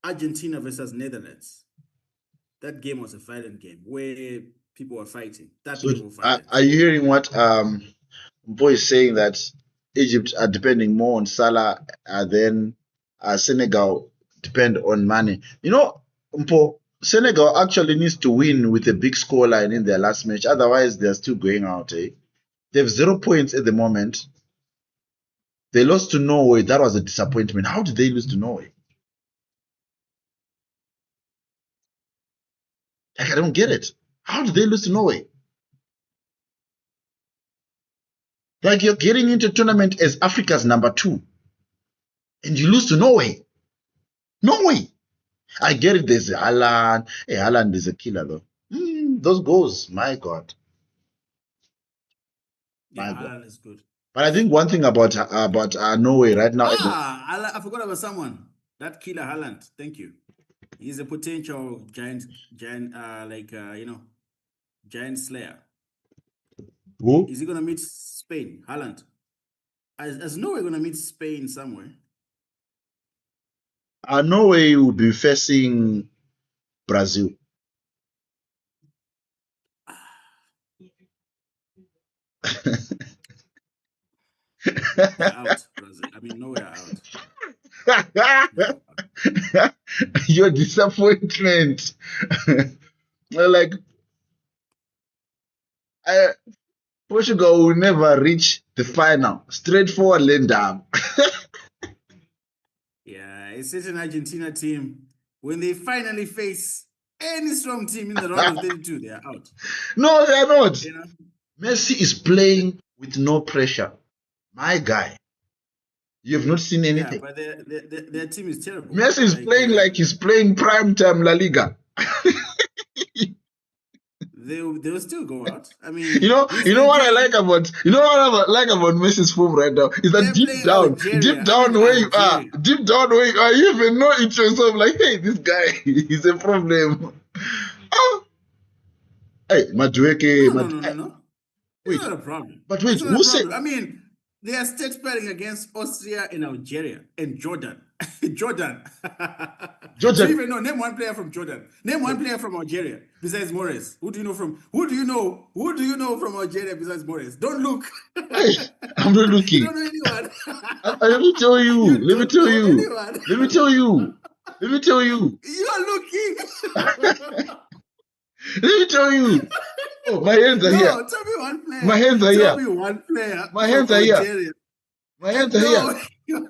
Argentina versus Netherlands? That game was a violent game where people were fighting. That So level of are violence. you hearing what Boy is saying that Egypt are depending more on Salah, then Senegal depend on Mane. You know, Mpo, Senegal actually needs to win with a big scoreline in their last match. Otherwise, they're still going out. Eh? They have 0 points at the moment. They lost to Norway. That was a disappointment. How did they lose to Norway? Like, I don't get it. How did they lose to Norway? Like, you're getting into tournament as Africa's number 2, and you lose to Norway. Norway. I get it. There's a Haaland. Hey, Haaland is a killer, though. Those goals, my God, Yeah, my God. Alan is good. But I think one thing about Norway right now, I forgot about someone. That killer Haaland. Thank you. He's a potential giant, giant slayer. who Is he gonna meet Spain? Haaland. As Norway gonna meet Spain somewhere. Norway will be facing Brazil. They're out, Brazil. I mean, no, we're out. Yeah. Your disappointment. Like, Portugal will never reach the final. Straightforward, laying down. Yeah, a certain Argentina team, when they finally face any strong team in the round of 32, they are out. No, they are not. You know? Messi is playing with no pressure. My guy, you have not seen anything. Yeah, but their team is terrible. Messi is playing like he's playing prime time La Liga. They'll still go out. I mean, you know what I like about Messi's form right now is that deep down where you are, you even know it yourself. Like, hey, this guy is a problem. Oh. Hey, Madueke. No. Wait, it's not a problem. But wait, who said? I mean, they are state pairing against Austria and Algeria and Jordan. Jordan. So even know, name one player from Jordan. Name one player from Algeria besides Morris. Who do you know from Algeria besides Morris? Don't look. Hey, I'm not looking. You don't know anyone. Let me tell you. Let me tell you. You are looking. Let me tell you. Oh, my hands are here. No, tell me one player. My hands are here. Tell me one player. My hands are here. My hands are here.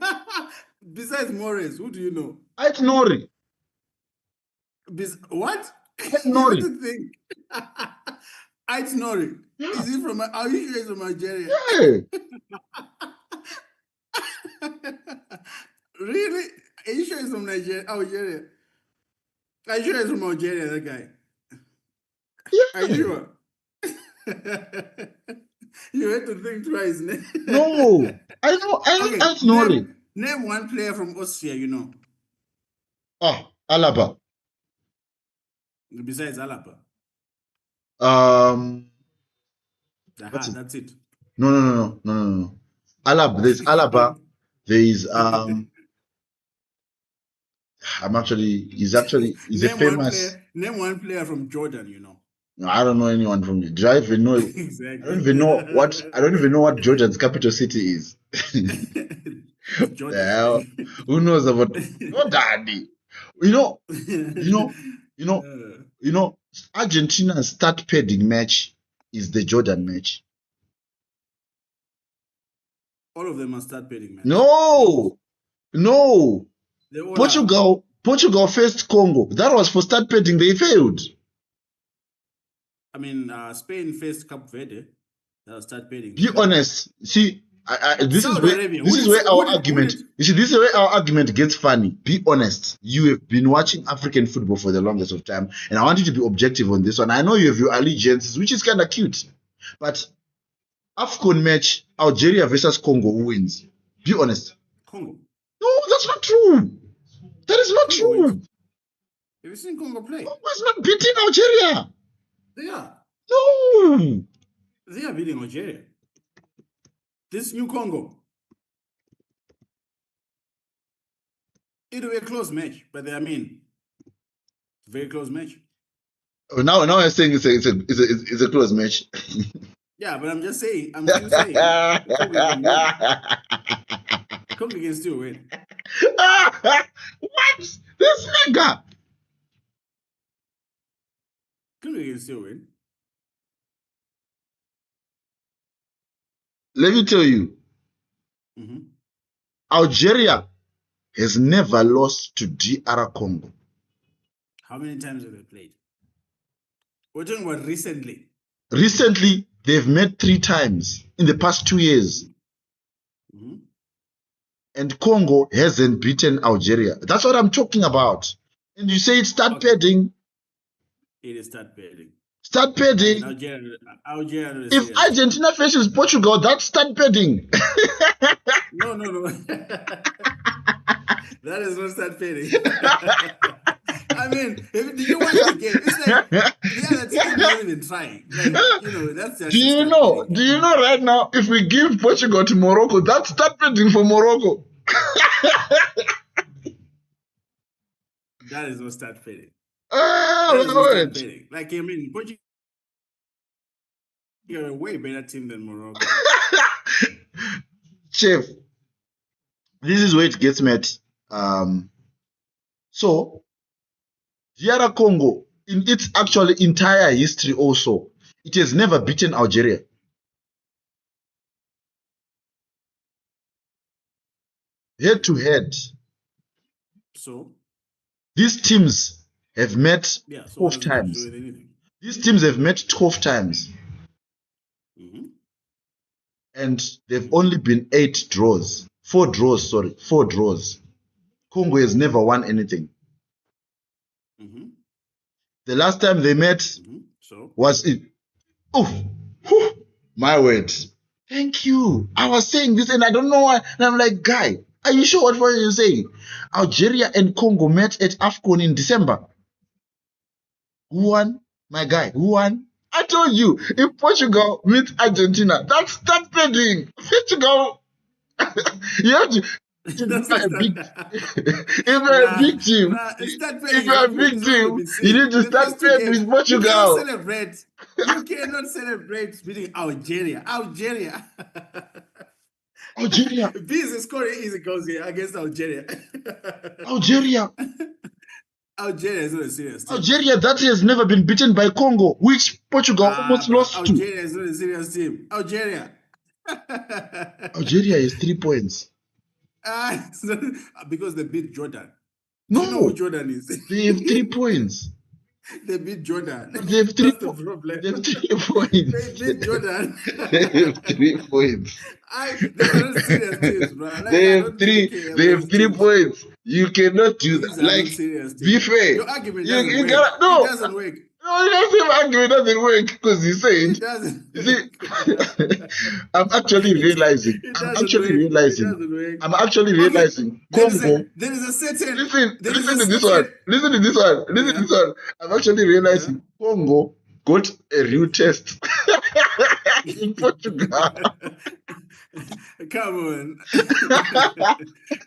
Besides Morris, who do you know? Ait Nori. What? Ait Nori. You think? Ait Nori. Yeah. Is he from? Are you sure he's from Algeria? Yeah. Really? Are you sure he's from Algeria? Are you sure he's from Algeria? That guy. Yeah. Are you sure? You had to think twice. No, I know. Ait Nori. Name one player from Austria, you know. Oh, Alaba. Besides Alaba. That's it. No. Alaba. There's Alaba. There's he's a famous. Name one player from Jordan, you know. No, I don't know anyone from. Do I even know? Exactly. I don't even know what Jordan's capital city is. Jordan. Who knows about Jordan? You know, Argentina's start padding match is the Jordan match. All of them are start padding match. No. Portugal faced Congo. That was for start padding. They failed. I mean, Spain faced Cape Verde. That was start padding. Be honest. See, this is where our argument gets funny. Be honest. You have been watching African football for the longest of time, and I want you to be objective on this one. I know you have your allegiances, which is kind of cute, but AFCON match, Algeria versus Congo, who wins? Be honest. Congo. No, that's not true. That is not true. Have you seen Congo play? Congo is not beating Algeria. They are. No. They are beating Algeria. This new Congo. It'll be a close match, but I mean, very close match. Now I'm saying it's a close match. Yeah, but I'm just saying. I'm still saying. Congo can still win. What? This nigga. Congo can still win. Let me tell you. Algeria has never lost to DR Congo. How many times have they played? We're talking about recently. Recently, they've met 3 times in the past 2 years. And Congo hasn't beaten Algeria. That's what I'm talking about. And you say it's start padding. It is start padding. Start padding. Algeria if Argentina faces Portugal, that's start padding. No. That is not start padding. I mean, did you watch the game? It's like the other team not even trying. Like, that's just. Do you know right now, if we give Portugal to Morocco, that's start padding for Morocco. That is not start padding. Like, I mean, Portugal You're a way better team than Morocco. Chef, this is where it gets met. So, DR Congo, in its actually entire history also, it has never beaten Algeria. Head to head. So? These teams have met so 12 times. These teams have met 12 times. And they've only been 8 draws. 4 draws, sorry. 4 draws. Congo has never won anything. The last time they met was it. Oh, my word. Thank you. I was saying this and I don't know why. And I'm like, guy, are you sure what you're saying? Algeria and Congo met at AFCON in December. Who won? My guy, who won? I told you, if Portugal meets Argentina, that's betting. Portugal, you have to. If you're a big team, if you're a big team, you need to start betting with Portugal. You cannot celebrate beating Algeria. Algeria. This is scoring easy goals here against Algeria. Algeria is not a serious team. Algeria that has never been beaten by Congo, which Portugal almost lost to. Algeria is not a serious team. Algeria is 3 points. Because they beat Jordan. No, do you know who Jordan is? They have 3 points. They beat Jordan. They have 3 points. They have 3 points. They beat Jordan. They have 3 points. These are not serious teams, bro. Like, they have 3 points. You cannot do these that. Like, be fair. Your argument doesn't work. It doesn't work. No, your argument doesn't work because you said it doesn't. You see, I'm actually realizing. I'm actually realizing. Congo. There is a certain. Listen to this one. I'm actually realizing Congo got a real test in Portugal. Come on.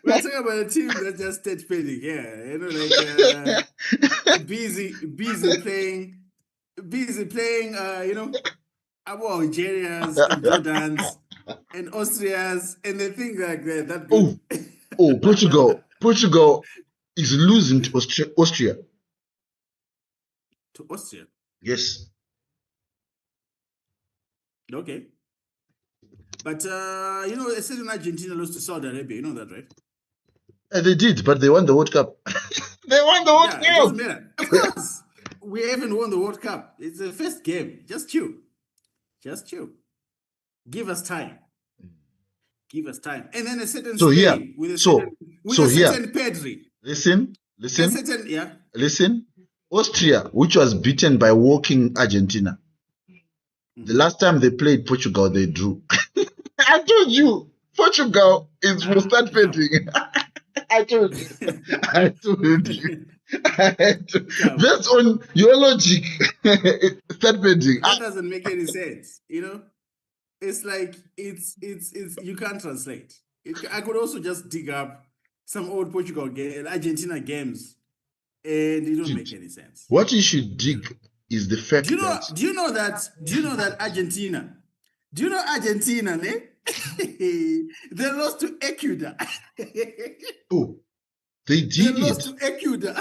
We're talking about a team that's just stage pending. Yeah, you know, like busy playing. You know, about Algerians and Jordans and Austrias, and they think like that good. Portugal is losing to Austria. To Austria? Yes. Okay. But, you know, a certain Argentina lost to Saudi Arabia. You know that, right? They did, but they won the World Cup. They won the World Cup. It doesn't matter. Of course. We haven't won the World Cup. It's the first game. Just chill. Give us time. And then a certain Spain with a certain Pedri. Listen. Listen. Austria, which was beaten by walking Argentina. The last time they played Portugal, they drew. I told you, Portugal is for start betting. I told you. Based on your logic, start betting. That doesn't make any sense, you know? It's like, it's you can't translate. I could also just dig up some old Argentina games, and it don't make any sense. What you should dig is the fact that... Do you know that Argentina? Do you know Argentina, ne? They lost to Ecuador. Oh, they did. They lost to Ecuador.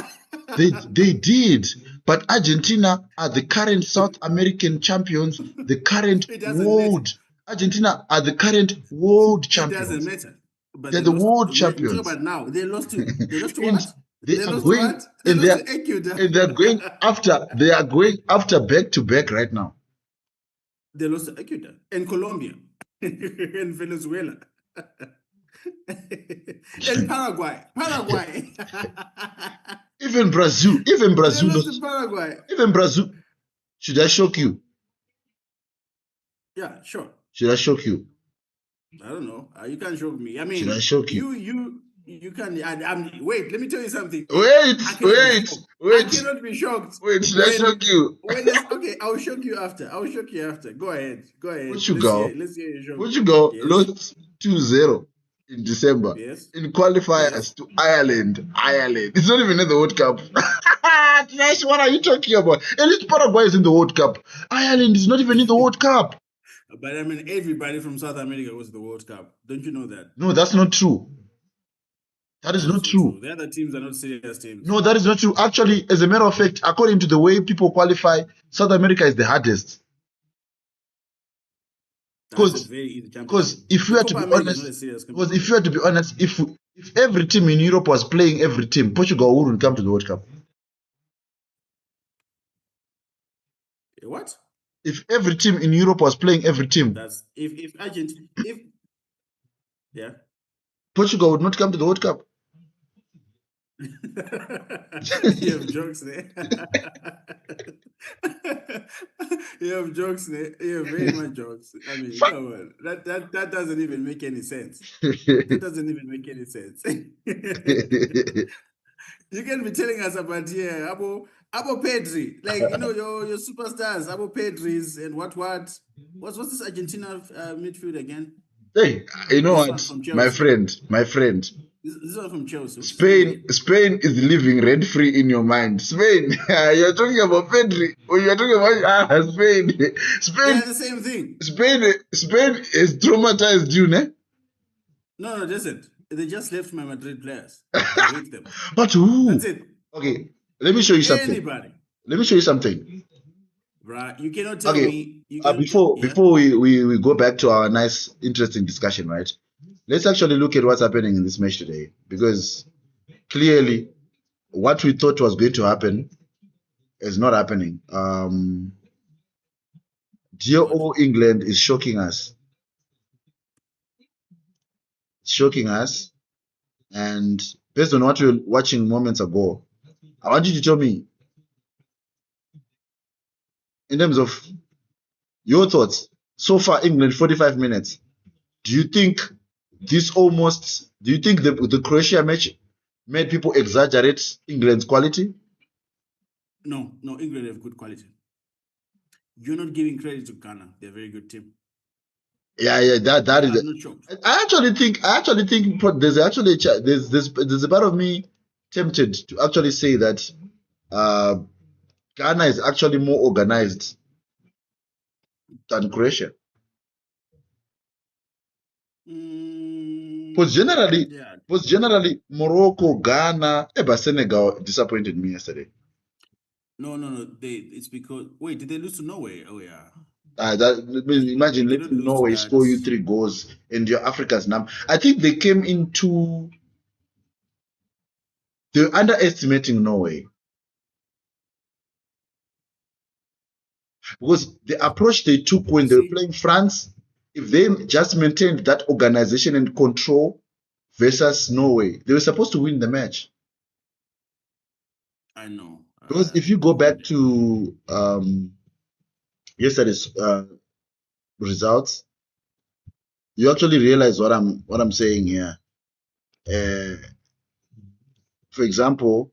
They did. But Argentina are the current South American champions, the current world. Argentina are the current world champions. It doesn't matter. But they're the world champions. But now they lost to what? They are going, and they're going after. They are going after back to back right now. They lost to Ecuador and Colombia and Venezuela and Paraguay. Even Brazil. They lost to Paraguay. Even Brazil. Should I shock you? Yeah, sure. Should I shock you? I don't know. You can't shock me. I mean, should I shock you? You can. Wait, let me tell you something. Wait. I cannot be shocked. Wait, should I shock you? Okay, I'll shock you after. Go ahead. Portugal. Let's hear you shock. Portugal lost 2-0 in December. Yes. In qualifiers to Ireland. It's not even in the World Cup. What are you talking about? At least Paraguay is in the World Cup. Ireland is not even in the World Cup. But I mean, everybody from South America goes to the World Cup. Don't you know that? No, that's not true. That is not Also true. The other teams are not serious teams. No, that is not true. Actually, as a matter of fact, according to the way people qualify, South America is the hardest. That's a very easy championship. Because if we are to be honest, if every team in Europe was playing every team, Portugal wouldn't come to the World Cup. What? If every team in Europe was playing every team, that's if Argentina, yeah, Portugal would not come to the World Cup. You have jokes there. You have jokes there. You have very much jokes. I mean, come on. That doesn't even make any sense. That doesn't even make any sense. You can be telling us about Abo Pedri, like your superstars, Abo Pedris and what's this Argentina midfield again? Hey, you know what, my friend. This one from Chelsea. Spain is living rent free in your mind. Spain, you're talking about Pedri, or you're talking about Spain. Yeah, the same thing. Spain is traumatized you, ne? No, listen. They just left my Madrid players. I hate them. But who? That's it. Okay, let me show you something. Anybody. Let me show you something. Right, you cannot tell me. Before we go back to our nice, interesting discussion, right? Let's actually look at what's happening in this match today, because clearly what we thought was going to happen is not happening. Dear old England is shocking us. It's shocking us. And based on what we were watching moments ago, I want you to tell me, in terms of your thoughts, so far England 45 minutes, do you think the Croatia match made people exaggerate England's quality? No, England have good quality. You're not giving credit to Ghana. They're a very good team. Yeah, that is. I'm not sure. I actually think there's a part of me tempted to actually say that Ghana is actually more organized than Croatia. Because generally, Morocco, Ghana, but Senegal disappointed me yesterday. No. It's because did they lose to Norway? Oh yeah. Imagine letting Norway score you 3 goals and your Africa's number. I think they came into. They're underestimating Norway. Because the approach they took when they were playing France, if they just maintained that organization and control versus Norway, they were supposed to win the match. I know. Because if you go back to yesterday's results, you actually realize what I'm saying here. For example,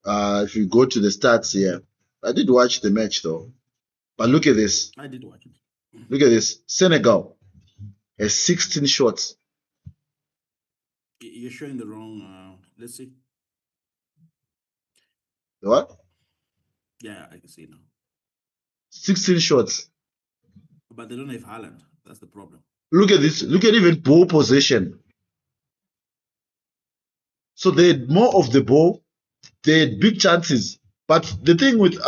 if you go to the stats here, I did watch the match though, but look at this. I did watch it. Look at this. Senegal has 16 shots. You're showing the wrong. Let's see. What? Yeah, I can see now. 16 shots. But they don't have Haaland. That's the problem. Look at this. Look at even ball possession. So they had more of the ball. They had big chances. But the thing with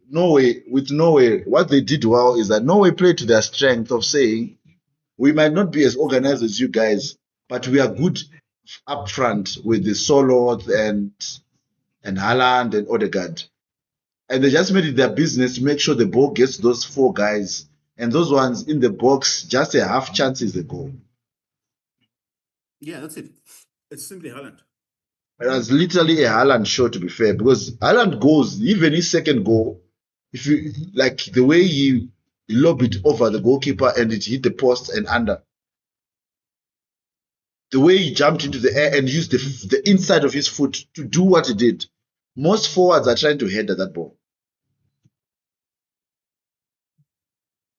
Norway, what they did well is that Norway played to their strength of saying, we might not be as organized as you guys, but we are good up front with the Soloth and Haaland and Odegaard. And they just made it their business to make sure the ball gets those 4 guys. And those ones in the box, just a half chance is a goal. Yeah, that's it. It's simply Haaland. It was literally a Haaland show, to be fair, because Haaland goes, even his second goal, if you like the way he lobbed it over the goalkeeper and it hit the post and under. The way he jumped into the air and used the inside of his foot to do what he did. Most forwards are trying to head at that ball.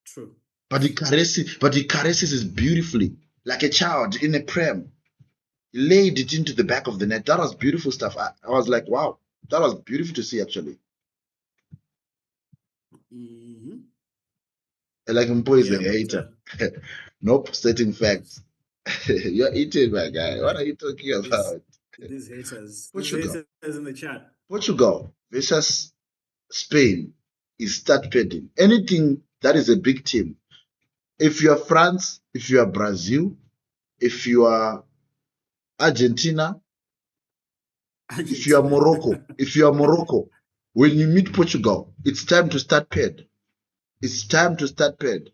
True. But he caresses it beautifully, like a child in a pram. laid it into the back of the net. That was beautiful stuff. I was like, wow, that was beautiful to see actually. Like Mpo is a hater. Nope, stating facts. You're eating, my guy. What are you talking about? These haters. Portugal. These haters in the chat. Portugal versus Spain is start padding. Anything that is a big team. If you are France, if you are Brazil, if you are Argentina, if you are Morocco, when you meet Portugal, it's time to start pad. It's time to start pad.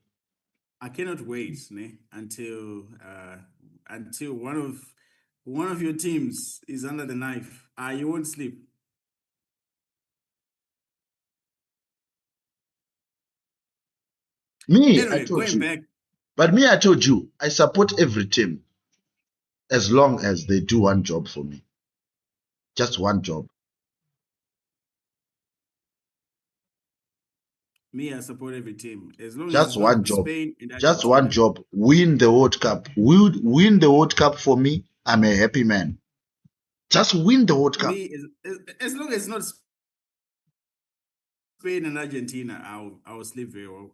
I cannot wait until one of your teams is under the knife. You won't sleep. Anyway, I told you. Back. But me, I told you, I support every team as long as they do one job for me. Just one job. Me, I support every team. As long just as one job. Spain and just one job. Win the World Cup. Win the World Cup for me. I'm a happy man. Just win the World Cup. Me, as long as it's not Spain and Argentina, I will sleep very well.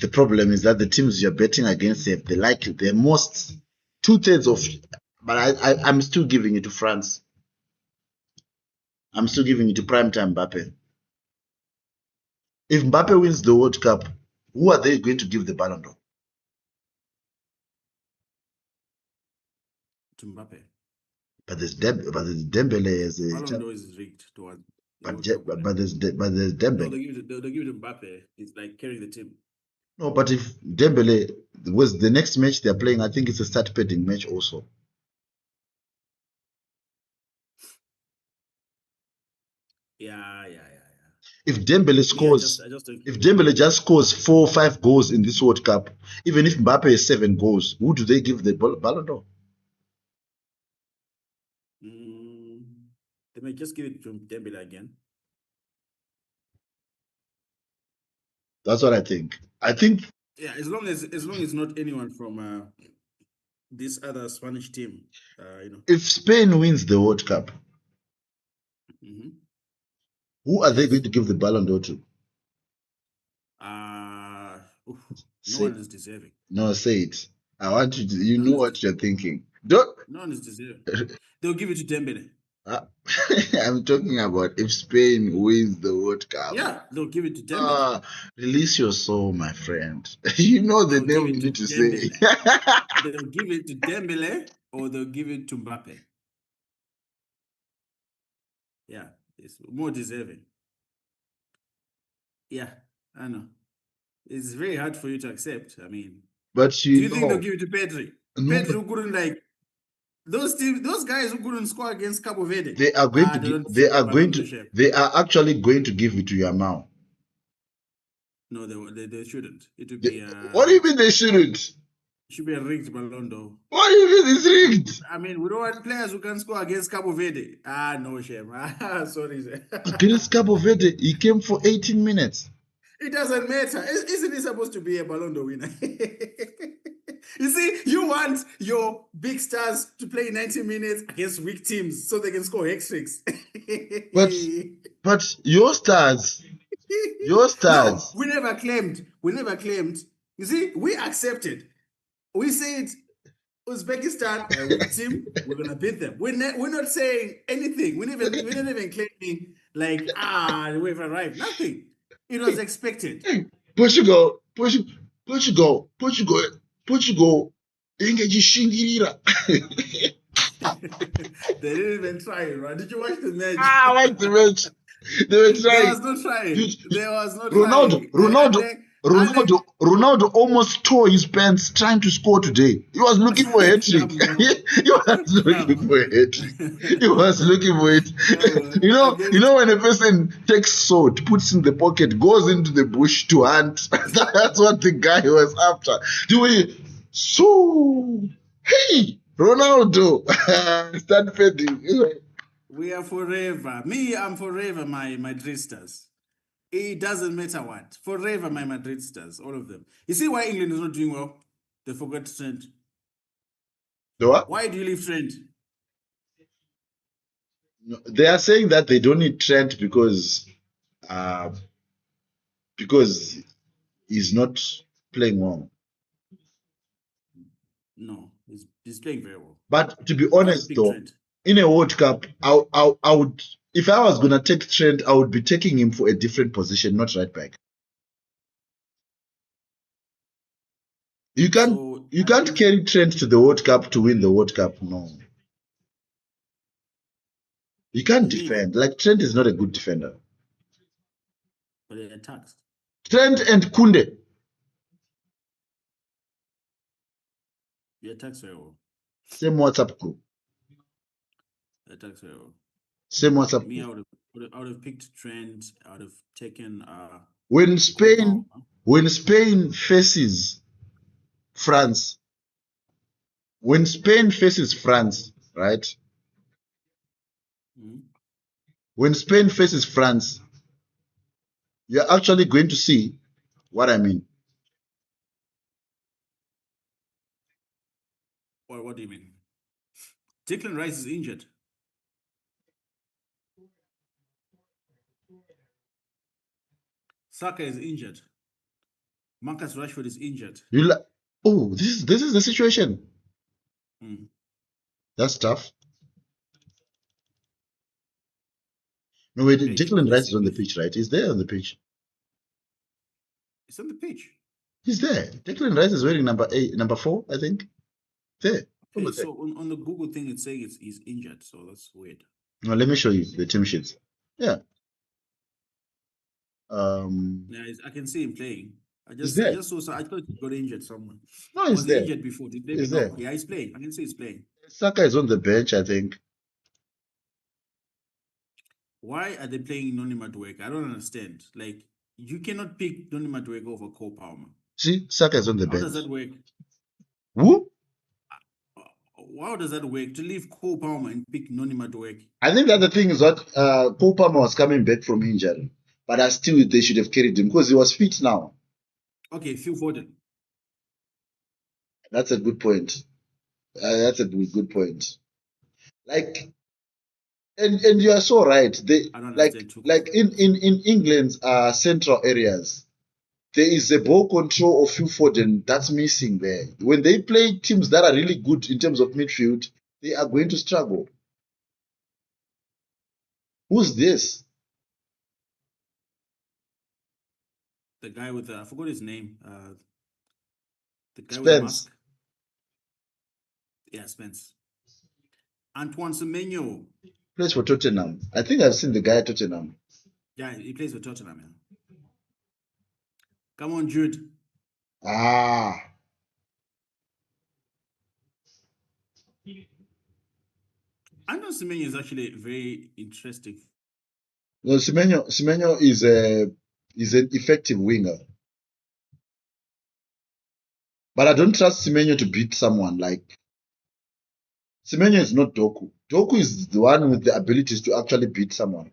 The problem is that the teams you're betting against, they like the most 2/3 of. But I'm still giving it to France. I'm still giving it to primetime Mbappe. If Mbappe wins the World Cup, who are they going to give the Ballon d'Or? To Mbappe. But there's Dembele as a. Ballon d'Or is rigged towards. But there's Dembele. No, they'll give it to Mbappe. It's like carrying the team. No, but if Dembele was the next match they're playing, I think it's a start padding match also. Yeah. If Dembele scores, if Dembele just scores 4 or 5 goals in this World Cup, even if Mbappe has 7 goals, who do they give the Ballon d'Or? They may just give it to Dembele again. That's what I think. Yeah, as long as it's not anyone from this other Spanish team, If Spain wins the World Cup, who are they going to give the Ballon d'Or to? No one is deserving. No, say it. I want you to. You know what you're thinking. No one is deserving. They'll give it to Dembele. I'm talking about if Spain wins the World Cup. Yeah, they'll give it to Dembele. Release your soul, my friend. You know the name you need to say. They'll give it to Dembele or they'll give it to Mbappe. Yeah, it's more deserving. Yeah, I know. It's very hard for you to accept. I mean, but do you think they'll give it to Pedri? No, Pedri who couldn't those guys who couldn't score against Cabo Verde. They are going to they are actually going to give it to Yamal. No, they shouldn't. It would be what do you mean they shouldn't? It should be a rigged Ballon d'Or. What do you mean it's rigged? I mean, we don't want players who can score against Cabo Verde. No shame. Sorry. Against Cabo Verde, he came for 18 minutes. It doesn't matter. Isn't he supposed to be a Ballon d'Or winner? You see, you want your big stars to play 90 minutes against weak teams so they can score hat-tricks. but your stars. No, we never claimed. You see, we accepted. We said Uzbekistan, a weak team, we're gonna beat them. We're not saying anything. We're not even claiming we've arrived. Nothing. It was expected. Portugal. They didn't even try, right? Did you watch the match? I watched the match. They were trying. There was no trying. Ronaldo almost tore his pants trying to score today. He was looking for a hat-trick. He was looking for it. You know when a person takes sword, puts in the pocket, goes into the bush to hunt. That's what the guy was after. Hey, Ronaldo, start fading. We are forever. Me, I'm forever my Madridistas. It doesn't matter what. Forever my Madridistas, all of them. You see why England is not doing well? They forgot to send. The what? Why do you leave Trent? No, they are saying that they don't need Trent because he's not playing well. No, he's playing very well. But to be Why would honest, you pick though, Trent? in a World Cup, I would, if I was gonna take Trent, I would be taking him for a different position, not right back. You can't carry Trent to the World Cup to win the World Cup. No, you can't defend. Like Trent is not a good defender. But he attacks. Trent and Kunde. He attacks very well. Same WhatsApp group. He attacks very well. Same WhatsApp Me, group. I would have picked Trent. I would have taken When Cole Spain faces France, right? Mm-hmm. When Spain faces France, you're actually going to see what I mean. What do you mean? Declan Rice is injured. Saka is injured. Marcus Rashford is injured. This is the situation. Mm. That's tough. No, wait, Declan Rice is on the pitch, right? He's there on the pitch. It's on the pitch. He's there. Declan Rice is wearing number 4, I think. There. Okay, so on the Google thing, it's saying he's injured, so that's weird. No, let me show you the team sheets. Yeah. Yeah, I can see him playing. I just saw. I thought he got injured somewhere. No, Was he injured before? Did they know? Yeah, he's playing. I can see he's playing. Saka is on the bench, I think. Why are they playing Noni Madueke? I don't understand. Like, you cannot pick Noni Madueke over Cole Palmer. See, Saka is on the bench. How does that work? Who? How does that work? To leave Cole Palmer and pick Noni Madueke? I think that the thing is that Cole Palmer was coming back from injury, but they should have carried him because he was fit now. Okay, Phil Foden. That's a good point. That's a good point. Like, and you are so right. They like in England's central areas, there is a ball control of Phil Foden that's missing there. When they play teams that are really good in terms of midfield, they are going to struggle. Who's this? The guy with I forgot his name. The guy Spence. with the mask. Yeah, Spence. Antoine Semenyo. Plays for Tottenham. I think I've seen the guy at Tottenham. Yeah, he plays for Tottenham. Yeah. Come on, Jude. Ah. Antoine Semenyo is actually very interesting. No, Semenyo is an effective winger. But I don't trust Semenyo to beat someone. Like, Semenyo is not Doku. Doku is the one with the abilities to actually beat someone.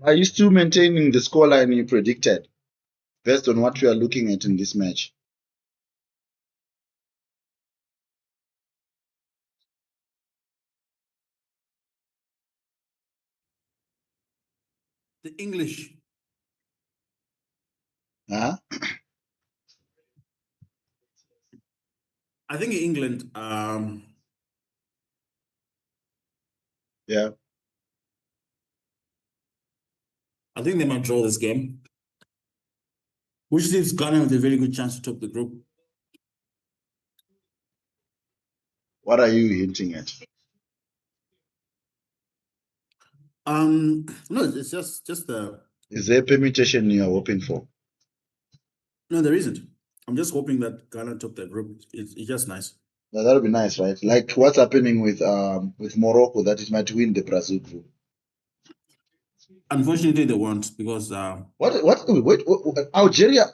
Are you still maintaining the scoreline you predicted? based on what we are looking at in this match? The English. Huh? I think England. Yeah. I think they might draw this game, which leaves Ghana with a very good chance to top the group. What are you hinting at? No, it's just the. Is there a permutation you are hoping for? No, there isn't. I'm just hoping that Ghana top the group. It's just nice. Now, that would be nice, right? Like what's happening with Morocco, that it might win the Brazil group. Unfortunately, they won't because Wait, Algeria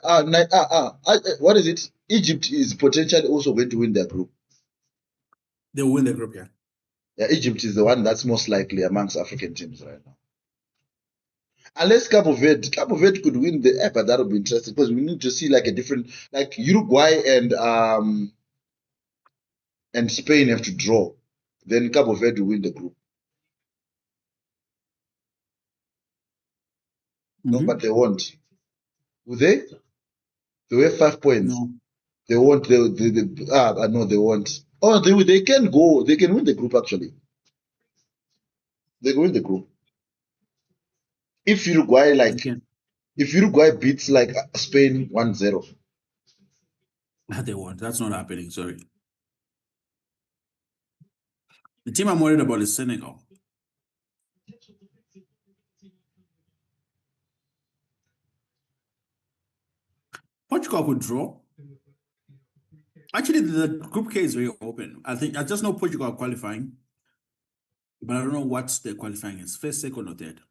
what is it? Egypt is potentially also going to win their group. they will win the group, yeah. Yeah, Egypt is the one that's most likely amongst African teams right now. Unless Cabo Verde could win the but that would be interesting because we need to see like a different, like Uruguay and Spain have to draw. Then Cabo Verde will win the group. No, but they won't. Will they? They have 5 points. No. They won't. No, they won't. Oh, they can go. They can win the group actually. They can win the group. If Uruguay beats like Spain 1-0. They won't. That's not happening. Sorry. The team I'm worried about is Senegal. Portugal could draw. Actually, the Group K is very open. I just know Portugal are qualifying, but I don't know what their qualifying is. First, second, or third.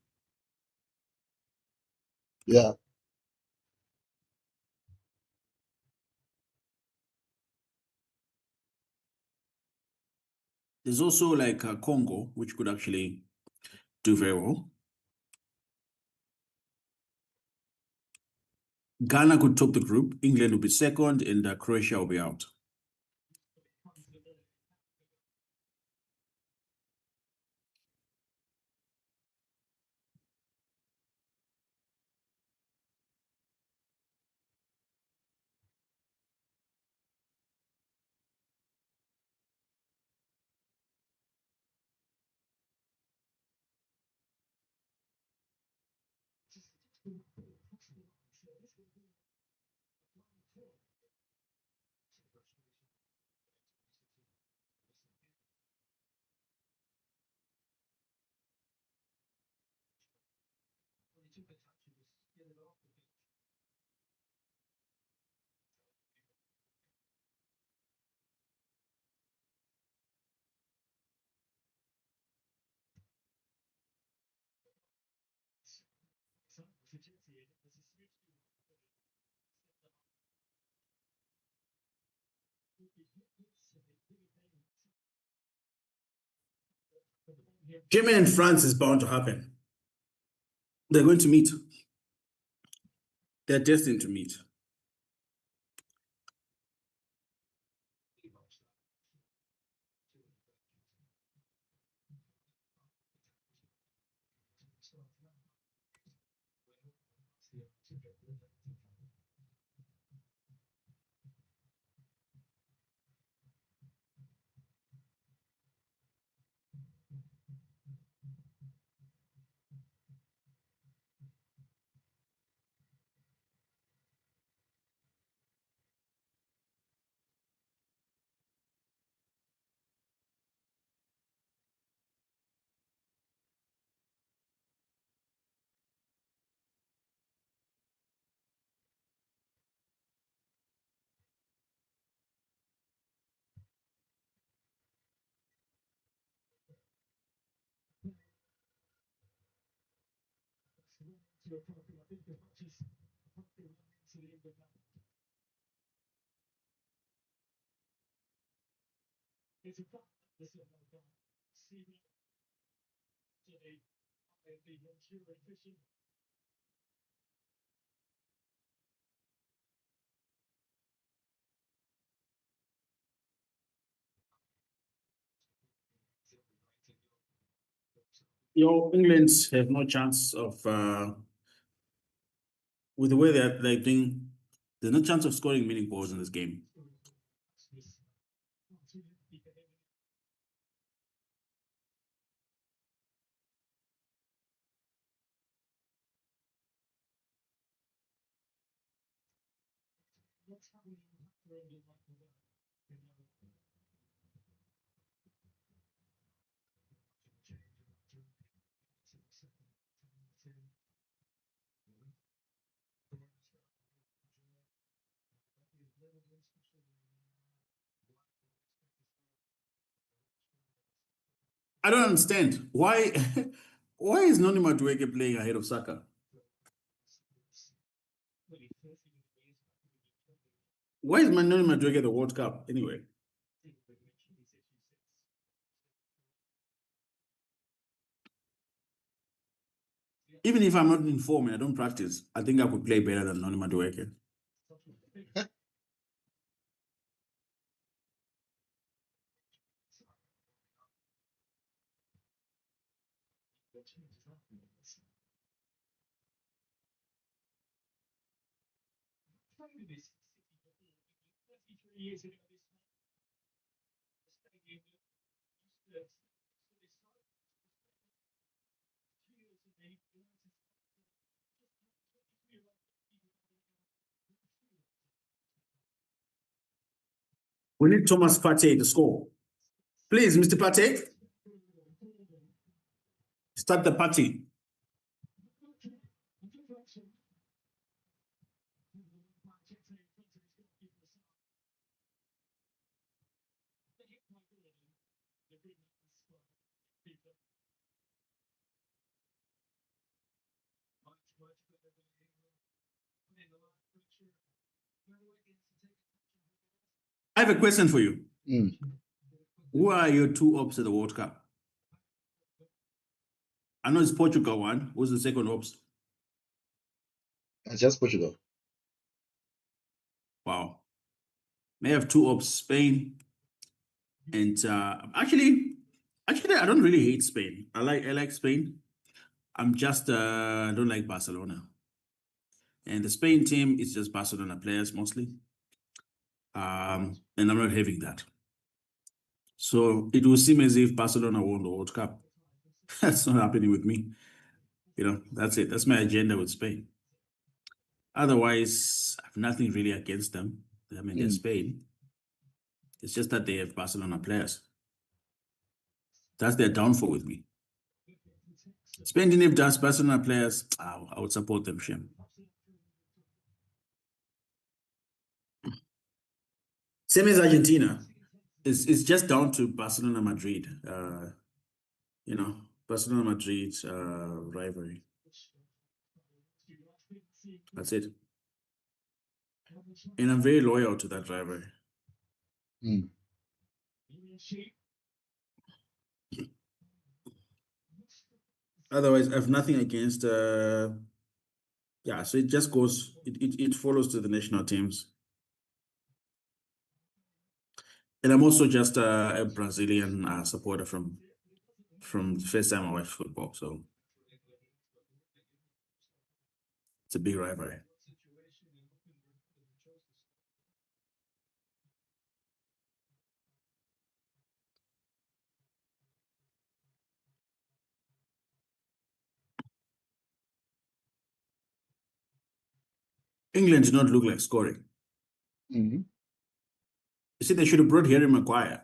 Yeah. There's also like Congo, which could actually do very well. Ghana could top the group. England will be second, and Croatia will be out. Germany and France is bound to happen. They're going to meet. They're destined to meet. England have no chance of with the way they're doing. There's no chance of scoring many goals in this game. I don't understand why. Why is Noni Madueke playing ahead of Saka? Why is Noni Madueke the World Cup anyway? Even if I'm not in form and I don't practice, I think I could play better than Noni Madueke. We need Thomas Partey to score. Please, Mr. Partey, start the party. I have a question for you. Who are your two ops at the World Cup? I know it's Portugal one. Who's the second ops? It's just Portugal. Wow. May have two ops, Spain. And actually, I don't really hate Spain. I like Spain. I'm just I don't like Barcelona. And the Spain team is just Barcelona players mostly. And I'm not having that. So it will seem as if Barcelona won the World Cup. That's not happening with me. That's it. That's my agenda with Spain. Otherwise, I have nothing really against them. I mean, they're Spain. It's just that they have Barcelona players. That's their downfall with me. Spain didn't have Barcelona players. I would support them, Shem. Same as Argentina. It's just down to Barcelona Madrid. Barcelona Madrid rivalry. That's it. And I'm very loyal to that rivalry. Otherwise, I have nothing against. Yeah, so it just goes. It follows to the national teams. And I'm also just a Brazilian supporter from the first time I watched football. So it's a big rivalry. England did not look like scoring. You see, they should have brought Harry Maguire.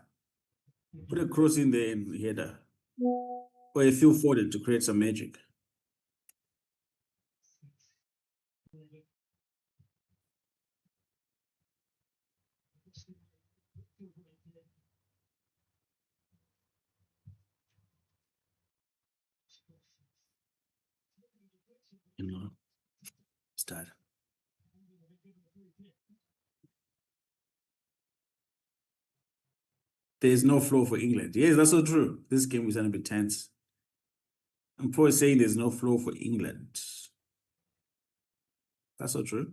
Put a cross in there and header. Or a Phil Foden to create some magic. Start. There's no flow for England. Yes, that's so true. This game is going to be tense. I'm probably saying there's no flow for England. That's so true.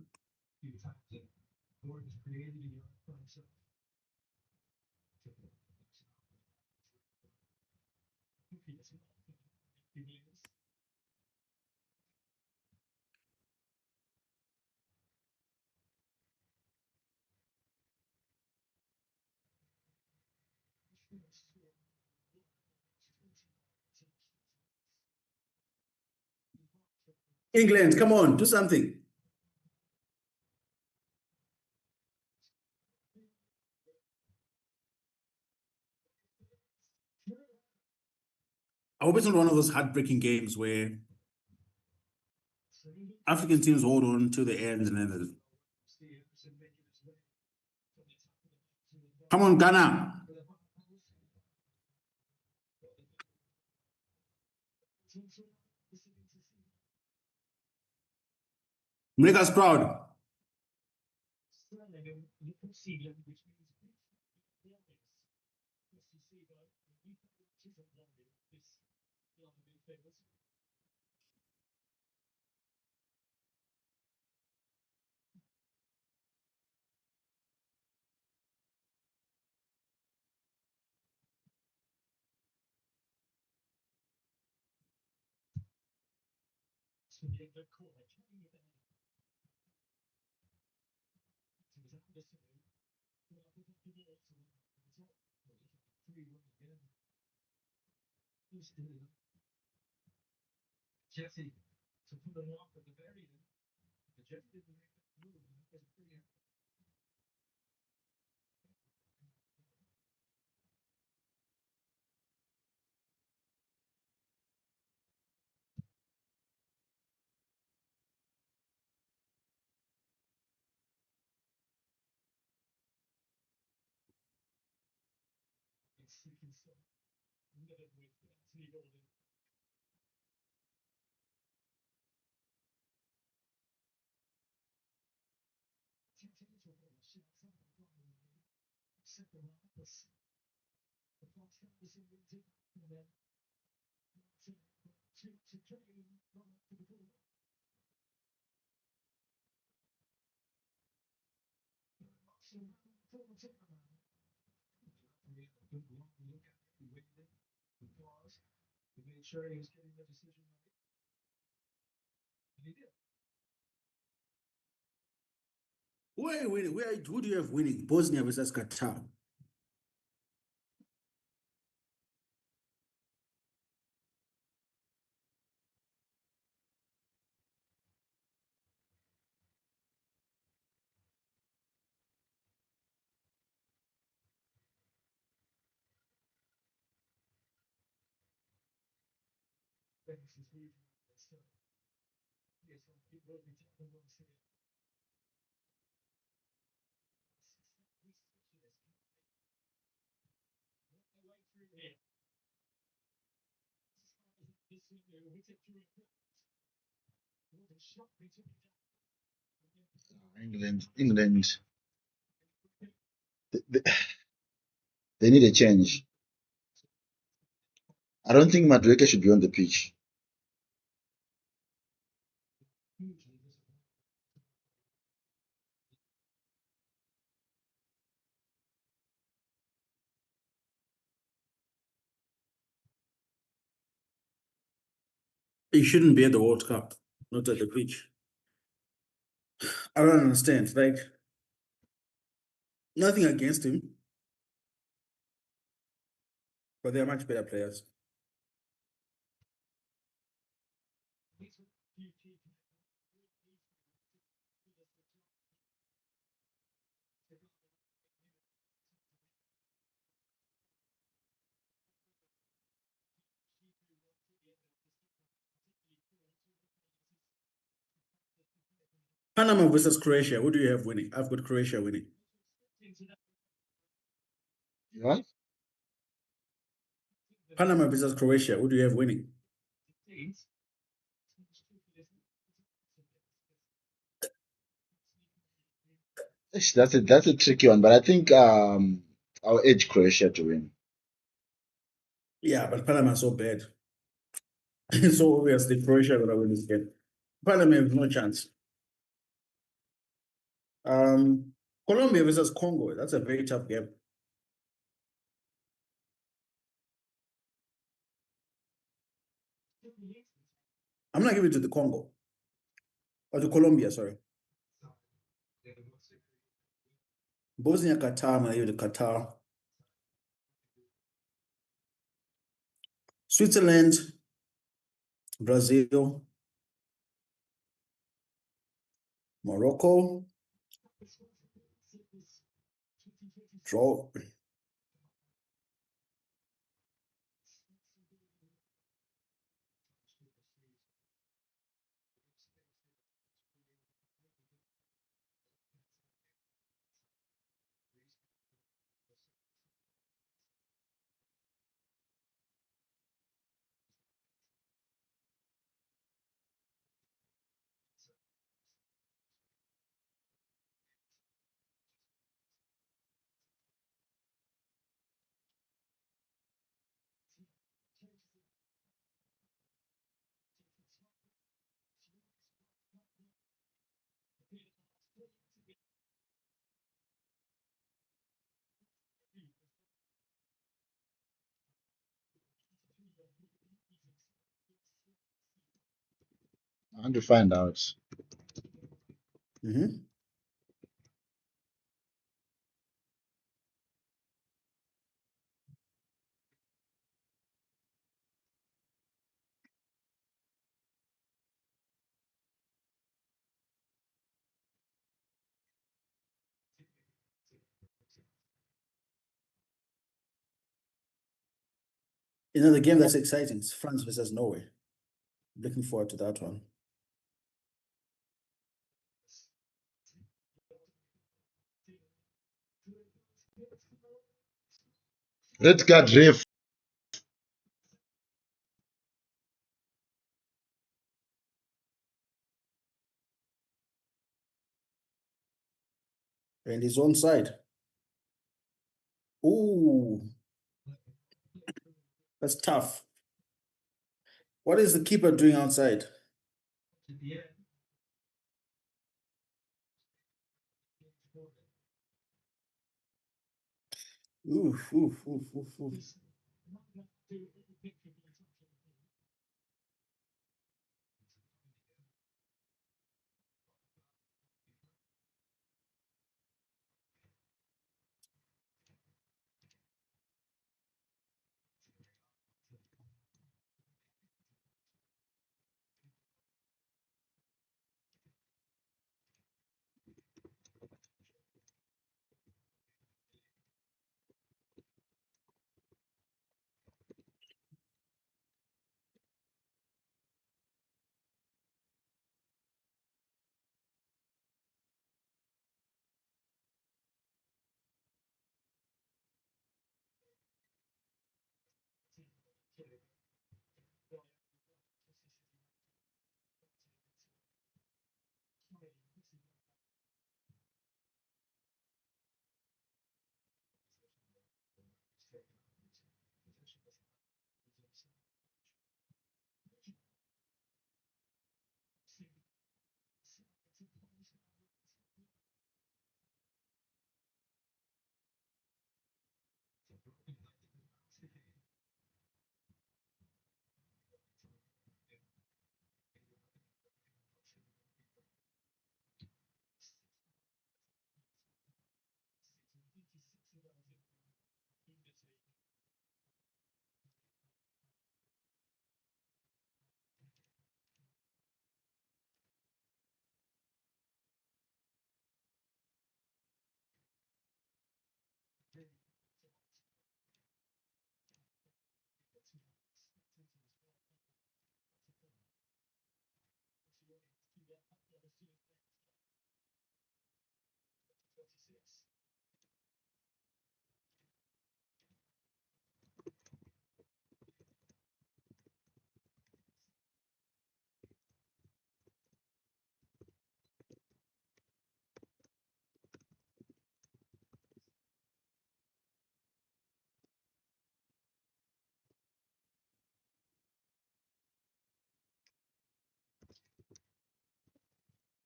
England, come on, do something. I hope it's not one of those heartbreaking games where African teams hold on to the end and then. Come on, Ghana. Make us proud. Where are you winning? Who do you have winning? Bosnia versus Qatar. England, they need a change. I don't think Madueke should be on the pitch. He shouldn't be at the World Cup, not at the pitch. I don't understand. Like, nothing against him, but they're much better players. Panama versus Croatia. Who do you have winning? I've got Croatia winning. What? Panama versus Croatia. Who do you have winning? That's a tricky one, but I think I'll edge Croatia to win. Yeah, but Panama is so bad. So obviously Croatia gonna win this game. Panama has no chance. Colombia versus Congo. That's a very tough game. I'm not giving it to the Congo. Or to Colombia, sorry. Bosnia, Qatar, I'm gonna give it to Qatar. Switzerland, Brazil, Morocco, draw. I want to find out. Mm-hmm. The game that's exciting is France versus Norway. Looking forward to that one. Red card ref. And his own side. Ooh, that's tough. What is the keeper doing outside? Oof, oof, oof, oof, oof.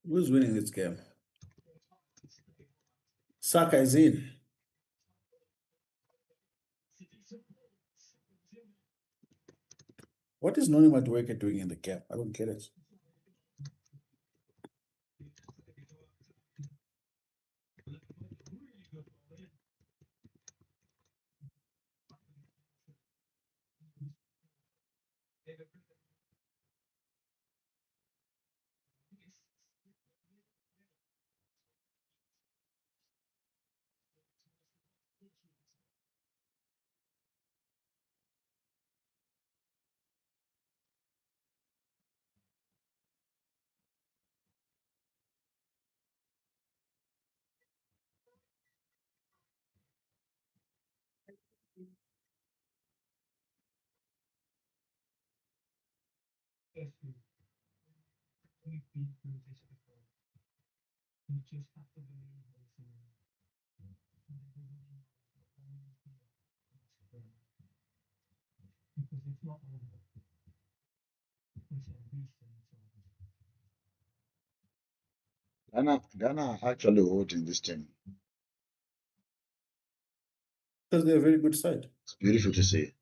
Who's winning this game? Saka is in. What is Noni Madueke doing in the gap? I don't get it. Ghana are actually holding this team. Because they're a very good side. It's beautiful to see.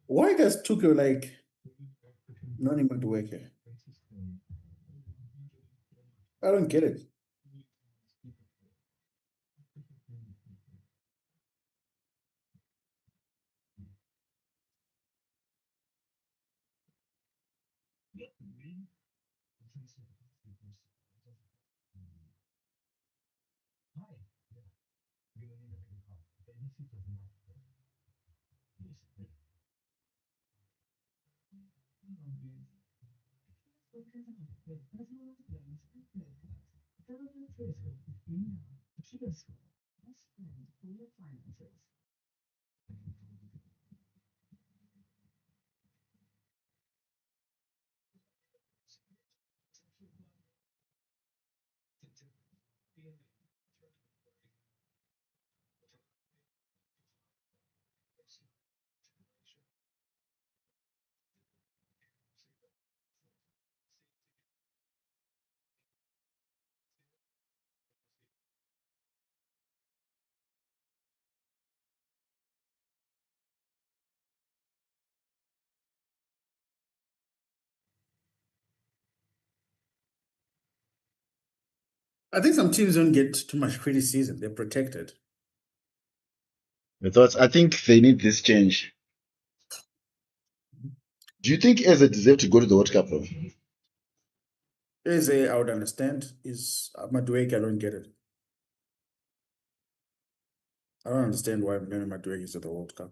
Why does Tuchel like Noni Madueke? I don't get it. I think some teams don't get too much criticism. They're protected. I think they need this change. Do you think Eze deserve to go to the World Cup? Eze, I would understand. Is Madueke, I don't get it. I don't understand why Noni Madueke is at the World Cup.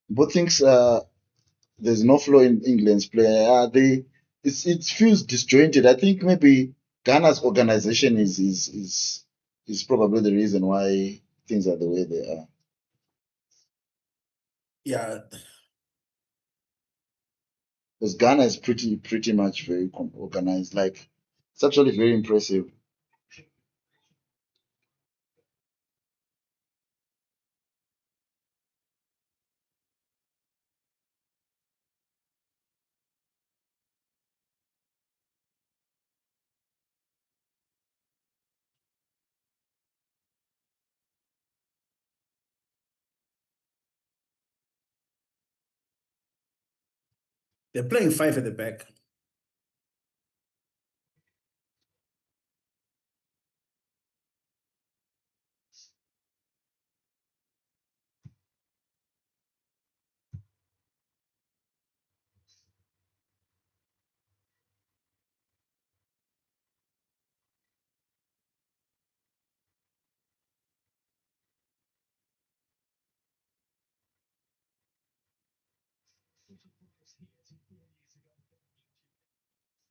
Both things there's no flow in England's play. It feels disjointed. I think maybe Ghana's organization is probably the reason why things are the way they are. Yeah. Because Ghana is pretty much very organized. Like, it's actually very impressive. They're playing five at the back.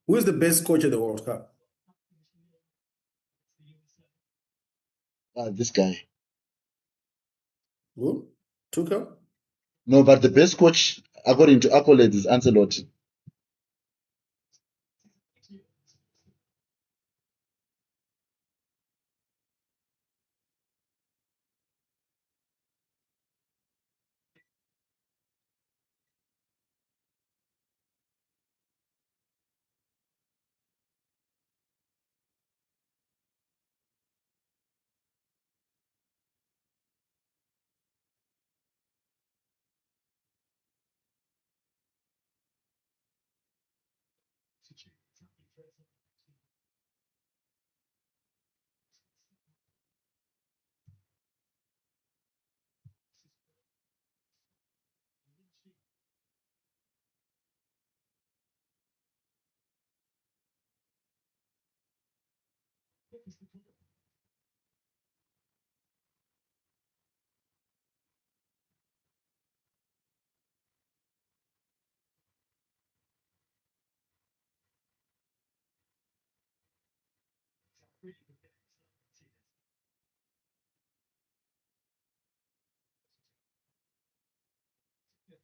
Who is the best coach at the World Cup? This guy. Who? Tuchel? No, but the best coach, according to accolades, is Ancelotti.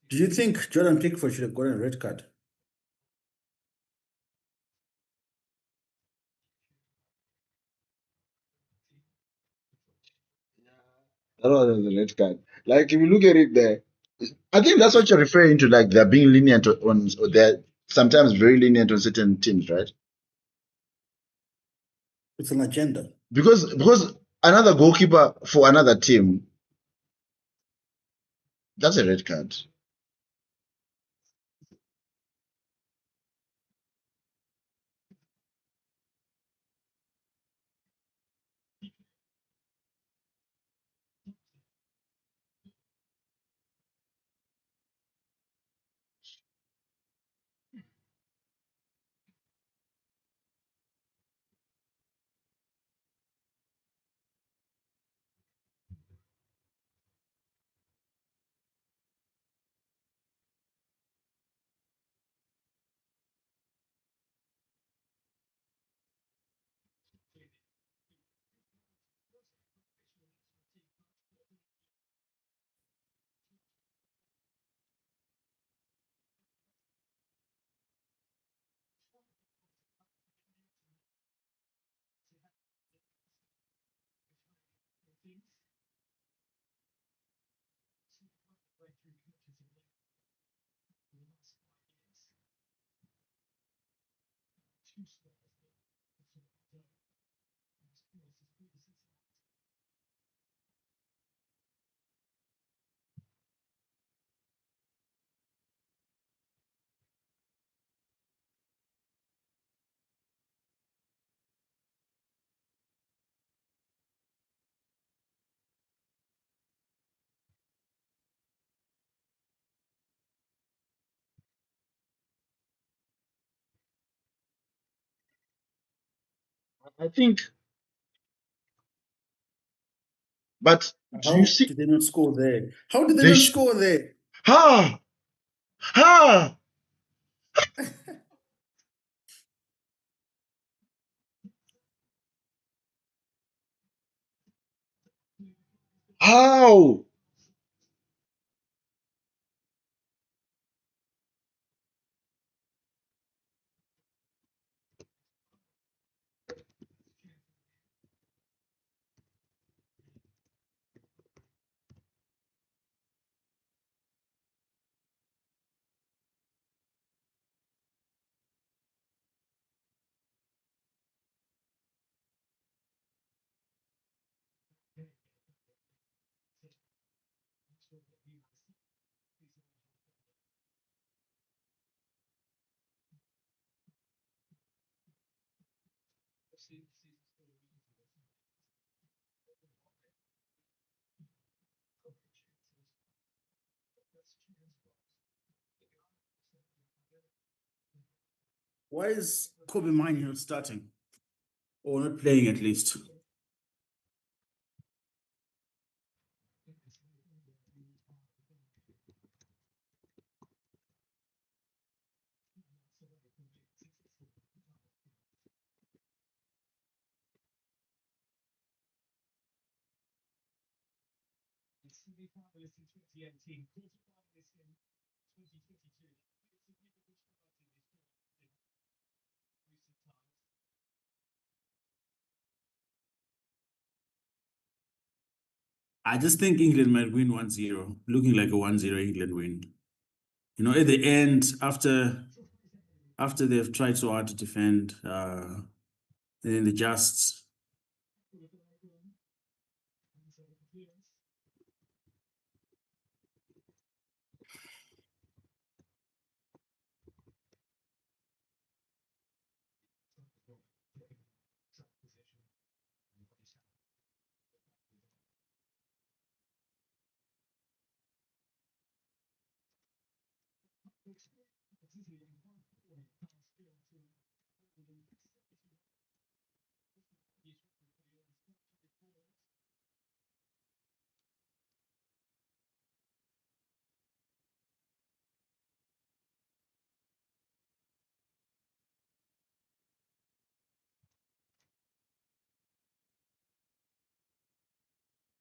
Do you think Jordan Pickford should have gotten a red card? That was a red card. Like if you look at it there, I think that's what you're referring to. Like they're being lenient on, or they're sometimes very lenient on certain teams, right? It's an agenda. Because another goalkeeper for another team, that's a red card. I think, but do you How see did they not score there? How did they they not sh- score there? ha ha how? Why is Kobe Mine not starting? Or not playing at least? I just think England might win 1-0, looking like a 1-0 England win. You know, at the end, after they've tried so hard to defend, then they just.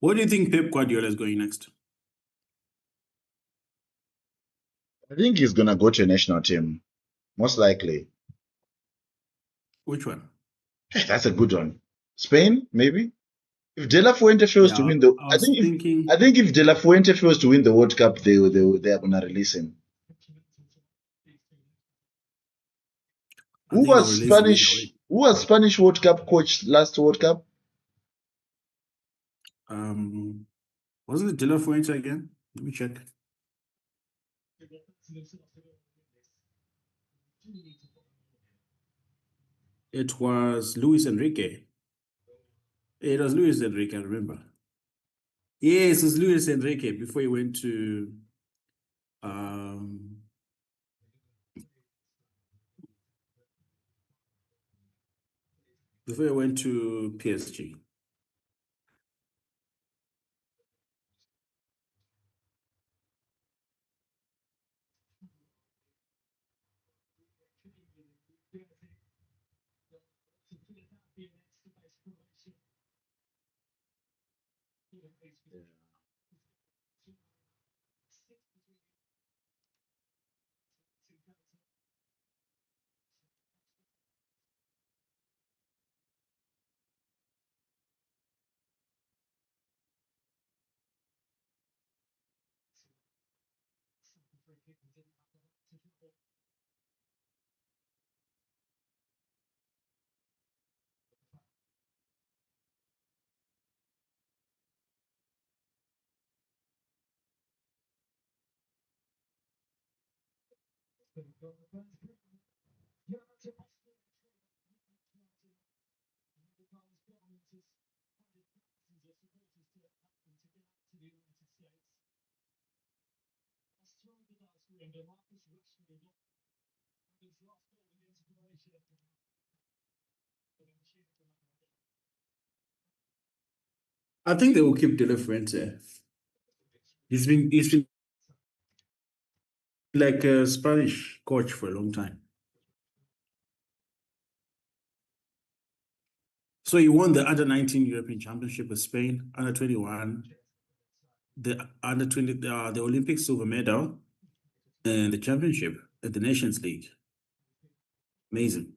Where do you think Pep Guardiola is going next? I think he's gonna go to a national team, most likely. Which one? Hey, that's a good one. Spain, maybe. If De La Fuente fails to Yeah, win the, I was thinking. I think if De La Fuente fails to win the World Cup, they are gonna release him. I think they'll release him either way. Who was Spanish World Cup coach last World Cup? Wasn't it De La Fuente again? Let me check. It was Luis Enrique. It was Luis Enrique, I remember. Yes, it was Luis Enrique before he went to PSG. I think they will keep De La Fuente. He's been like a Spanish coach for a long time. So he won the under-19 European Championship with Spain, under-21, the under-20, the Olympic silver medal, and the championship at the Nations League. Amazing.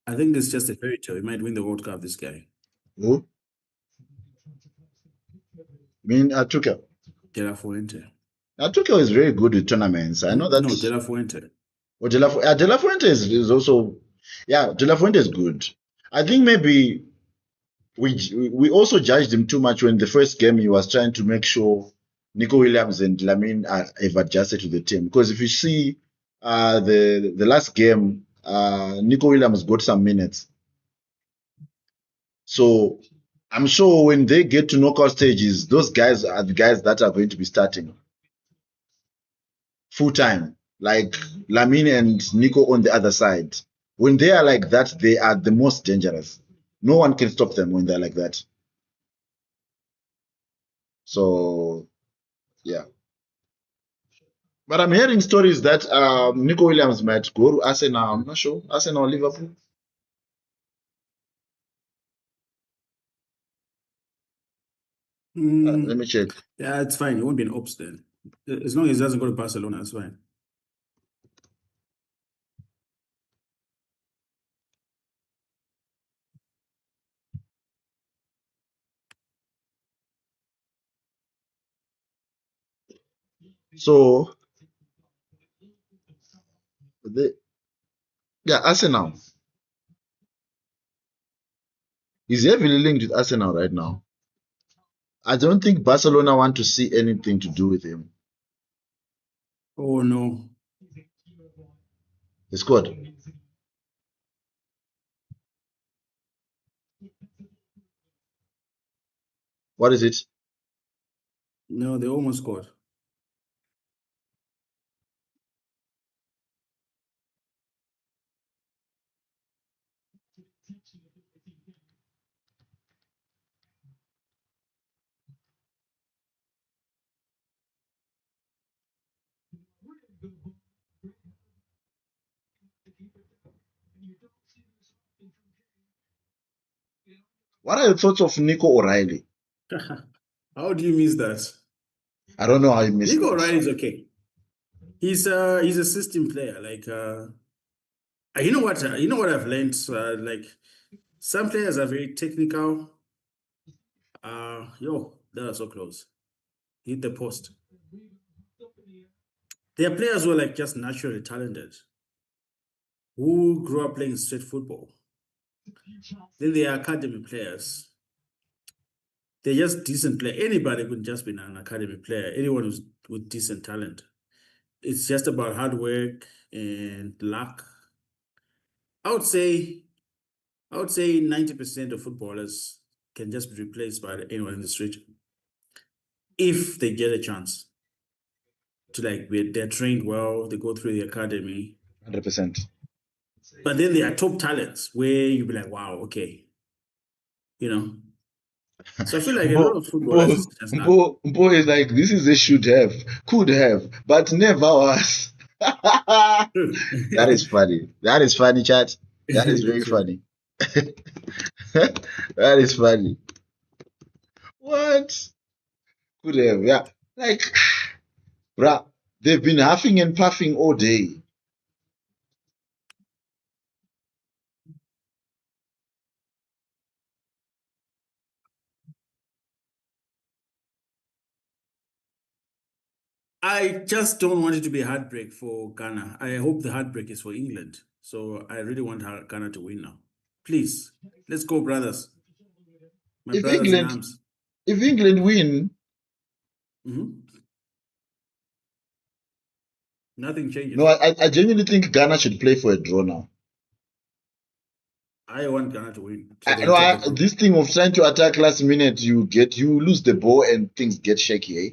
I think it's just a fairy tale. He might win the World Cup, this guy. Who? I mean, Tuchel. De La Fuente. Tuchel is very good with tournaments. I know that. No, De La Fuente. Well, De La Fuente is also, yeah, De La Fuente is good. I think maybe we also judged him too much when the first game he was trying to make sure Nico Williams and Lamine have adjusted to the team. Because if you see the last game, Nico Williams got some minutes. So I'm sure when they get to knockout stages, those guys are the guys that are going to be starting full time, like Lamine and Nico on the other side. When they are like that, they are the most dangerous. No one can stop them when they're like that. So, yeah. But I'm hearing stories that Nico Williams might go to Arsenal. I'm not sure. Arsenal or Liverpool. Let me check. Yeah, it's fine. It won't be an ops then. As long as it doesn't go to Barcelona, it's fine. So, Arsenal. He's heavily linked with Arsenal right now. I don't think Barcelona want to see anything to do with him. Oh no. He scored. What is it? No, they almost scored. What are your thoughts of Nico O'Reilly? How do you miss that? I don't know how you missed Nico that. O'Reilly is okay. He's a system player. Like you know what I've learned. Like some players are very technical. That was so close. Hit the post. There are players who are like just naturally talented, who grew up playing street football. Then there are academy players. They're just decent player. Anybody could just be an academy player. Anyone who's with decent talent. It's just about hard work and luck. I would say I would say 90% of footballers can just be replaced by anyone in the street if they get a chance to they're trained well, they go through the academy. 100%. But then there are top talents where you'll be like, wow, okay, you know. So I feel like a lot of footballers is just luck. Bo is like, this is a should have, could have, but never was. That is funny. That is funny, chat. That is very True. funny. That is funny. What? Could have, yeah. Like, bruh, they've been huffing and puffing all day. I just don't want it to be a heartbreak for Ghana. I hope the heartbreak is for England. So I really want Ghana to win now. Please, let's go, brothers. My If brothers in England, arms. if England win, Mhm. Nothing no, changes. I genuinely think Ghana should play for a draw now. I want Ghana to win so they can top the group. This thing of trying to attack last minute, you lose the ball and things get shaky, eh?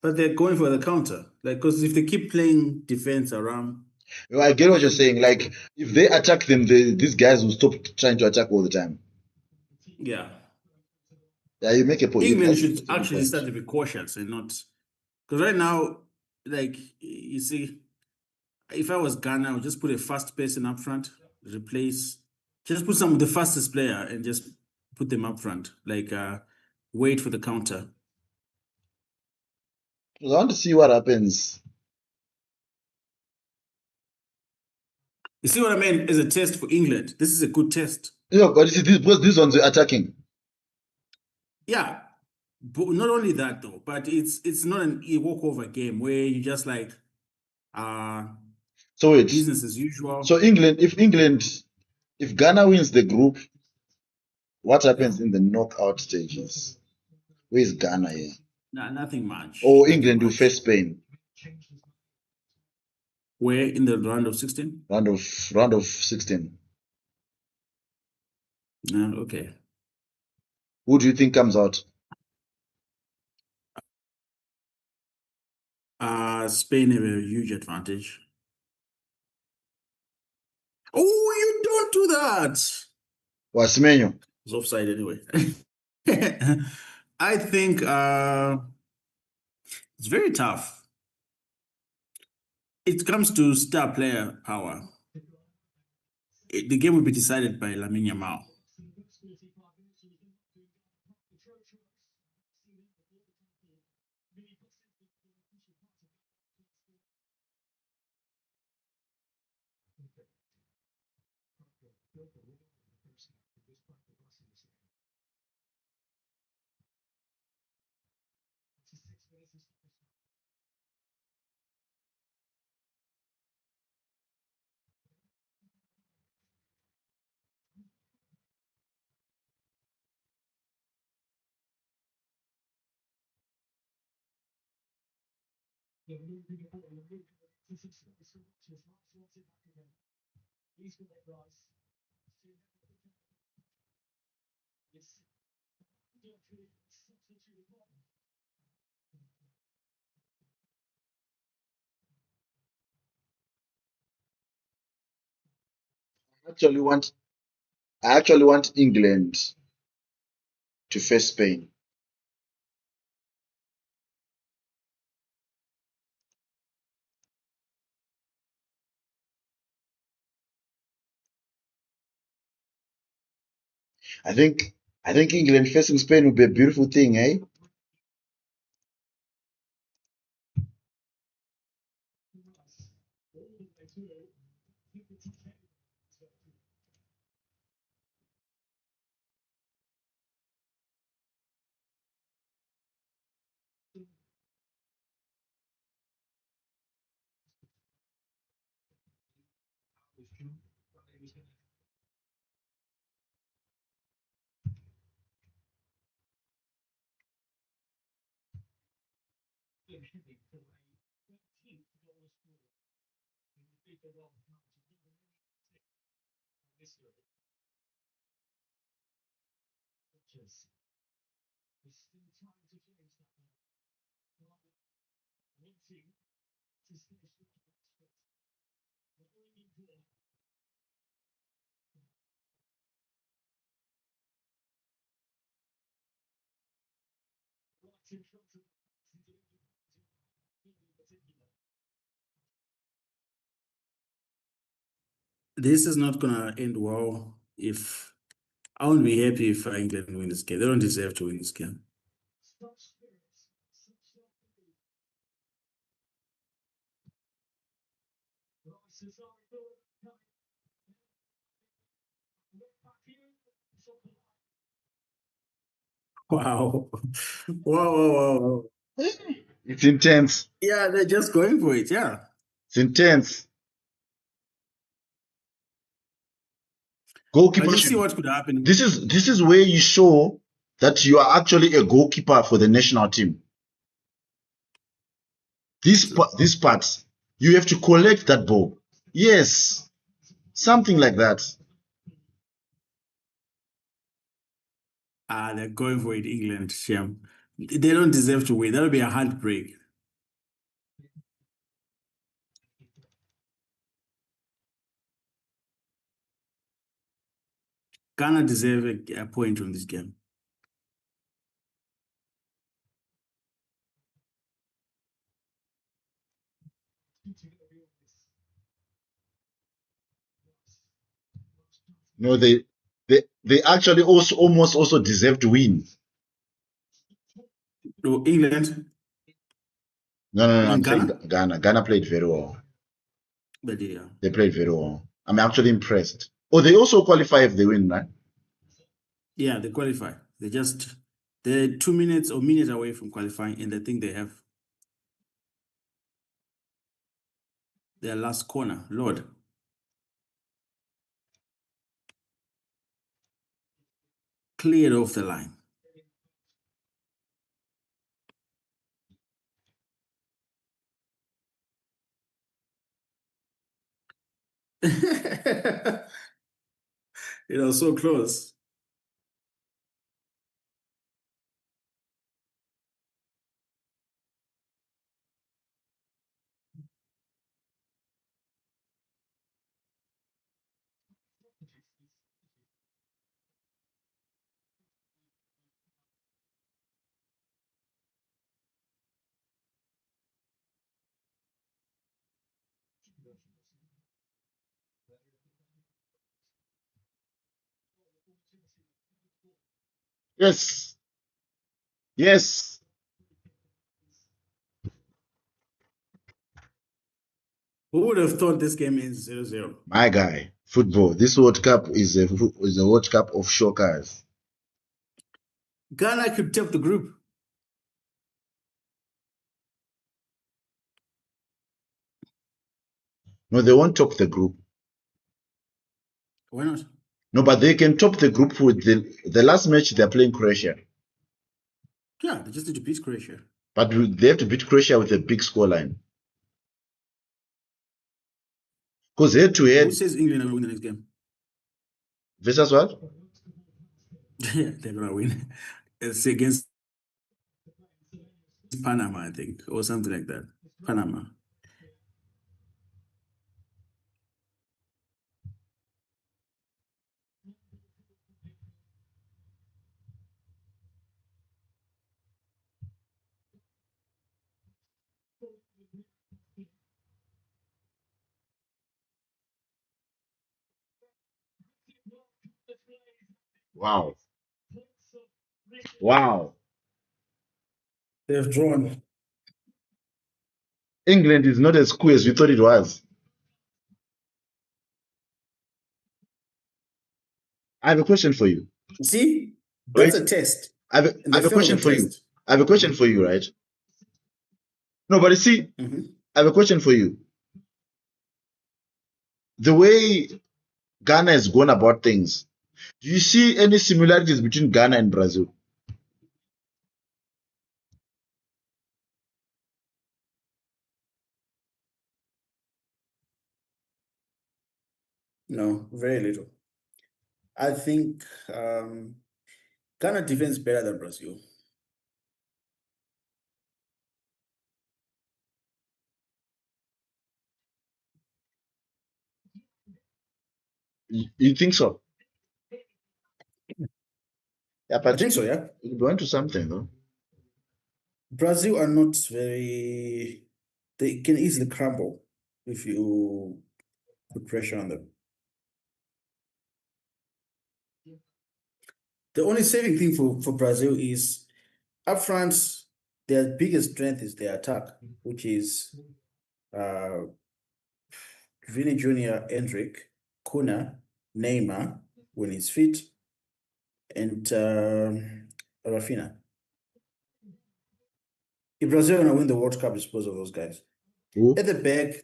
But they're going for the counter. Like, because if they keep playing defense around, I get what you're they'll be saying. able to Like, score. if they attack them, these guys will stop trying to attack all the time. Yeah. Yeah, you make a point. England That's should a good actually point. start to be cautious and not. Because right now, like, you see, if I was Ghana, I would just put a fast person up front, just put some of the fastest player and just put them up front. Like, wait for the counter. I want to see what happens. You see what I mean? As a test for England, this is a good test. Yeah, but these ones are attacking. Yeah, but not only that though, but it's not a walkover game where you just like uh So it's business as usual. so if Ghana wins the group, what Yeah, happens in the knockout stages? Where is Ghana here? nothing much, Or nothing England will face much. Spain. Where in the round of 16? Round of 16. No, okay. Who do you think comes out? Spain have a huge advantage. Oh, you don't do that. Semenyo. It's offside anyway. I think it's very tough. It comes to star player power. The game will be decided by Lamine Yamal. Actually want I actually want England to face Spain. I think I think England facing Spain would be a beautiful thing, eh? This is not gonna end well. If I won't be happy if England win this game. They don't deserve to win this game. Wow. Wow, wow, wow, wow. It's intense. Yeah, they're just going for it. Yeah. It's intense. But Goalkeeper you see should. what could happen. This is where you show that you are actually a goalkeeper for the national team. This part, you have to collect that ball. Yes, something like that. They're going for it, England. Shame. They don't deserve to win. That'll be a heartbreak. Ghana deserve a point from this game. No, they actually also almost also deserve to win. No, England. No. You mean I'm saying Ghana? Ghana. Ghana played very well. But yeah. They played very well. I'm actually impressed. Oh, they also qualify if they win, right? Yeah, they qualify. They're 2 minutes or minutes away from qualifying, and I think they have their last corner. Lord. Cleared off the line. It was so close. Yes. Yes. Who would have thought this game ends 0-0? My guy, football. This World Cup is a World Cup of shockers. Ghana could top the group. No, they won't top the group. Why not? No, but they can top the group with the last match they're playing Croatia. Yeah, they just need to beat Croatia. But they have to beat Croatia with a big scoreline. Because head to head. Who says England are going to win the next game? Versus what? Yeah, they're going to win. It's against Panama, I think, or something like that. Panama. Wow. Wow. They've drawn. England is not as cool as we thought it was. I have a question for you. See, that's right? a test. I have a question for you. I have a question for you, right? No, but you see, I have a question for you. The way Ghana has gone about things, do you see any similarities between Ghana and Brazil? No, very little. I think Ghana defends better than Brazil. You think so? Yeah, but I think so, yeah. you're going to something, though. Brazil are not very, they can easily crumble if you put pressure on them. The only saving thing for Brazil is up front, their biggest strength is their attack, which is Vini Jr., Hendrick, Kuna, Neymar when he's fit, and Rafinha. If Brazil are going to win the World Cup, it's because of those guys. Who? At the back,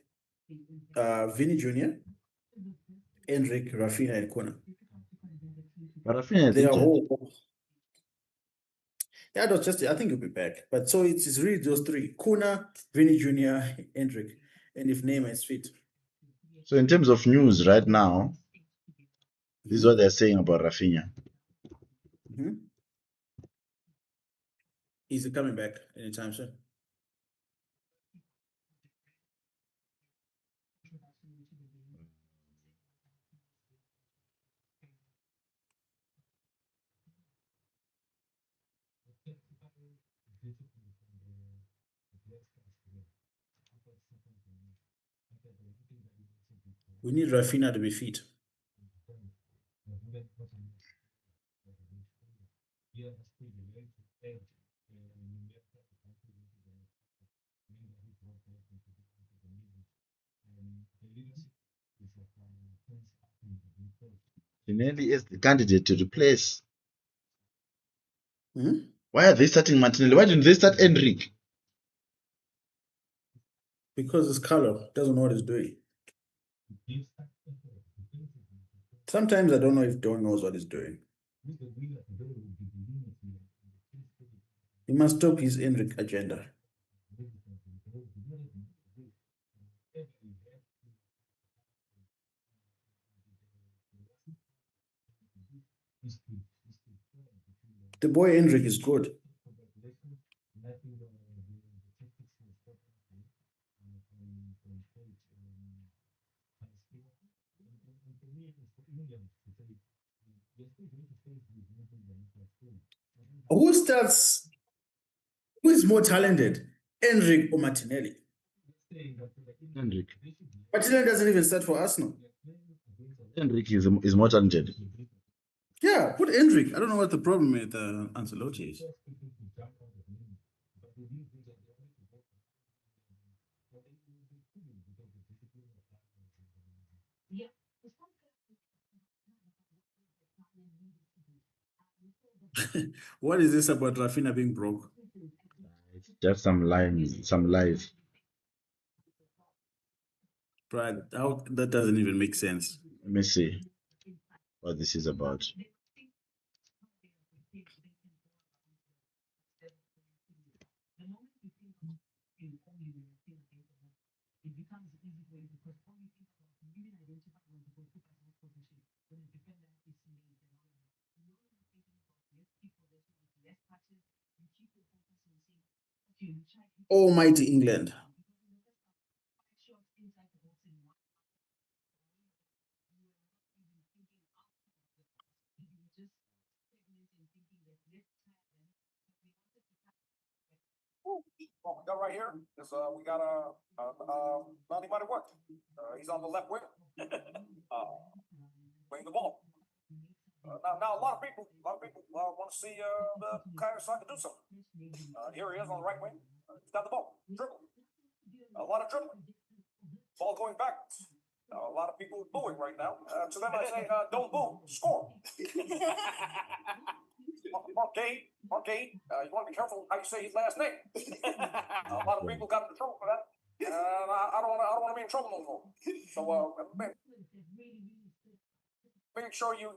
Vini Jr., Hendrick, Rafinha, and Kuna. But Rafinha is They are injured. whole. Yeah, that's just, I think he'll be back. But so it's really those three: Kuna, Vini Jr., Hendrick, and if Neymar is fit. So in terms of news right now, this is what they're saying about Rafinha. Is he coming back anytime soon? We need Rafinha to be fit. Martinelli is the candidate to replace. Mm-hmm. Why are they starting Martinelli? Why didn't they start Enrique? Because it's Carlo doesn't know what he's doing. Sometimes I don't know if Don knows what he's doing. He must stop his Enrique agenda. The boy Enrique is good. Who starts? Who is more talented, Enrique or Martinelli? Enrique. Martinelli doesn't even start for Arsenal. Enrique is more talented. Yeah, put Enrique. I don't know what the problem with Ancelotti is. What is this about Rafinha being broke? It's just some lines, some lies. Right, how that doesn't even make sense. Let me see what this is about. Almighty England. What we got right here is we got Monty Money Work. He's on the left wing, playing the ball. Now a lot of people want to see the Kyle Saka do something. Here he is on the right wing. He's got the ball, dribble, a lot of dribbling, ball going backwards. A lot of people booing right now. To them I say, don't boo, score. Marquette, you want to be careful how you say his last name. A lot of people got into trouble for that. And I don't want to be in trouble no more. So make sure you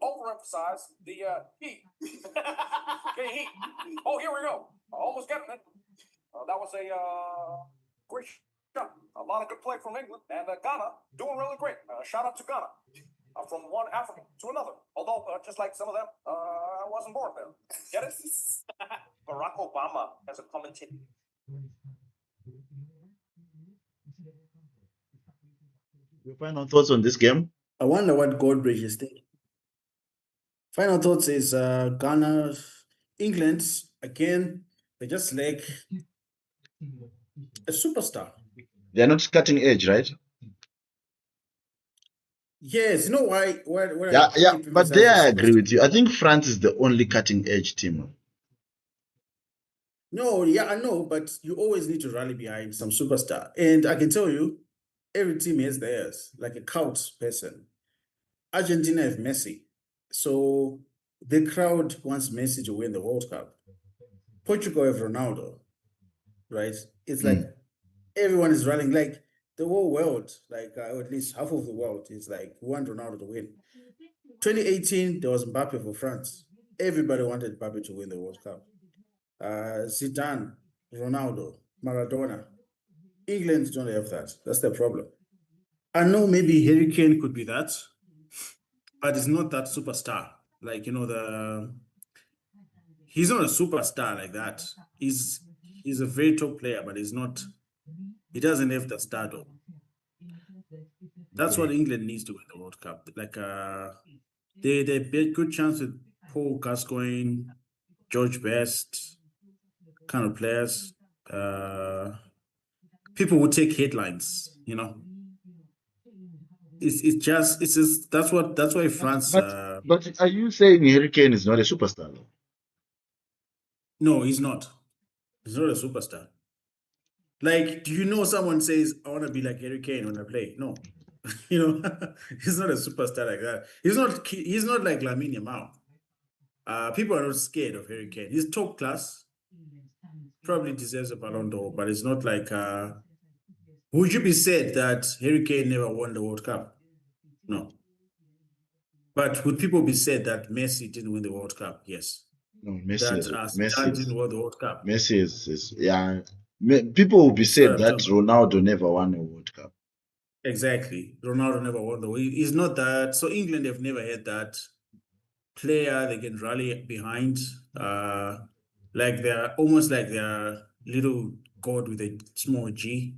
overemphasize the heat. Okay, heat. Oh, here we go. Almost getting it. That was a great shot. A lot of good play from England and Ghana doing really great. Shout out to Ghana. From one African to another. Although, just like some of them, I wasn't born there. Get it? Barack Obama as a commentator. Your final thoughts on this game? I wonder what Goldbridge is thinking. Final thoughts is Ghana, England, again, they just like a superstar. They're not cutting edge, right? Yes, you know why Yeah, but there I agree with you. I think France is the only cutting edge team. No, yeah, I know, but you always need to rally behind some superstar. And I can tell you, every team has theirs, like a cult person. Argentina have Messi. So the crowd wants Messi to win the World Cup. Portugal have Ronaldo, right? It's like everyone is running, like the whole world, like or at least half of the world is like, we want Ronaldo to win. 2018, there was Mbappe for France. Everybody wanted Mbappe to win the World Cup. Zidane, Ronaldo, Maradona. England don't have that. That's the problem. I know maybe Harry Kane could be that, but it's not that superstar. Like, he's not a superstar like that. He's a very top player, but he doesn't have the stardom. That's what England needs to win the World Cup. Like they bet good chance with Paul Gascoigne, George Best, kind of players. People would take headlines, It's just that's why France. But are you saying Harry Kane is not a superstar though? No, he's not. He's not a superstar. Like, do you know someone says, I want to be like Harry Kane when I play? No. He's not a superstar like that. He's not like Lamine Yamal. People are not scared of Harry Kane. He's top class. Probably deserves a Ballon d'Or, but it's not like would you be said that Harry Kane never won the World Cup? No. But would people be said that Messi didn't win the World Cup? Yes. No, Messi didn't win the World Cup. Messi is yeah. People will be said that Ronaldo never won a World Cup. Exactly. Ronaldo never won the World Cup. He's not that. So England have never had that player they can rally behind. Like they're almost like they're little god with a small G.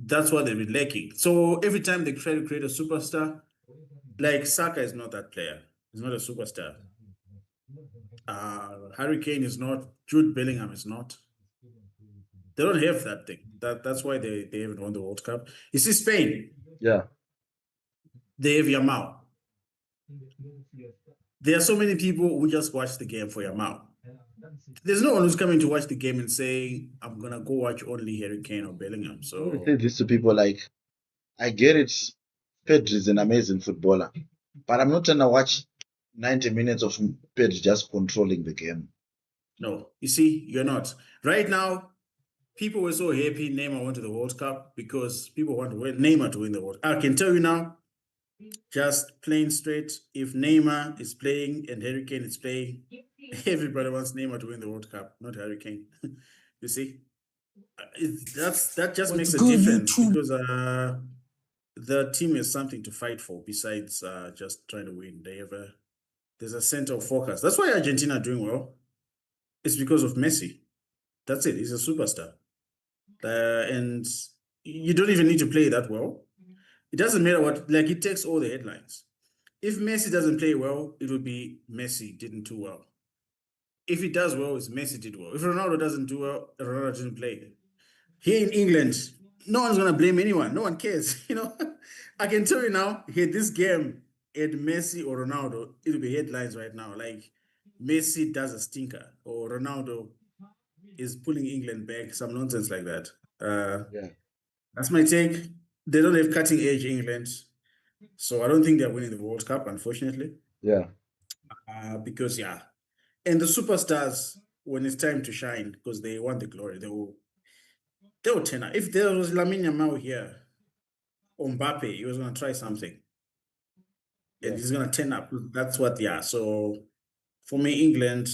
That's what they've been lacking. So every time they try to create a superstar, like Saka is not that player. He's not a superstar. Harry Kane is not. Jude Bellingham is not. They don't have that thing. That's why they haven't won the World Cup. You see Spain. Yeah. They have Yamal. There are so many people who just watch the game for Yamal. There's no one who's coming to watch the game and saying, I'm gonna go watch only Harry Kane or Bellingham. So I say this to people like, I get it. Pedri is an amazing footballer, but I'm not gonna watch 90 minutes of Pedri just controlling the game. No, you see, you're not. Right now, people were so happy Neymar went to the World Cup because people want Neymar to win the World Cup. I can tell you now, just plain straight, if Neymar is playing and Harry Kane is playing, everybody wants Neymar to win the World Cup, not Harry Kane. You see, that just makes a difference because the team has something to fight for besides just trying to win. There's a center of focus. That's why Argentina are doing well. It's because of Messi. That's it. He's a superstar. And you don't even need to play that well. It doesn't matter what, like, it takes all the headlines. If Messi doesn't play well, it would be Messi didn't do well. If he does well, it's Messi did well. If Ronaldo doesn't do well, Ronaldo didn't play. Here in England, no one's going to blame anyone. No one cares. I can tell you now, here, this game, at Messi or Ronaldo, it'll be headlines right now. Like, Messi does a stinker or Ronaldo is pulling England back, some nonsense like that. Yeah. That's my take. They don't have cutting edge England, so I don't think they're winning the World Cup, unfortunately. Yeah. Because and the superstars, when it's time to shine, because they want the glory, they will turn up. If there was Lamine Yamal here, or Mbappe, he was going to try something, and he's going to turn up. That's what. So for me, England,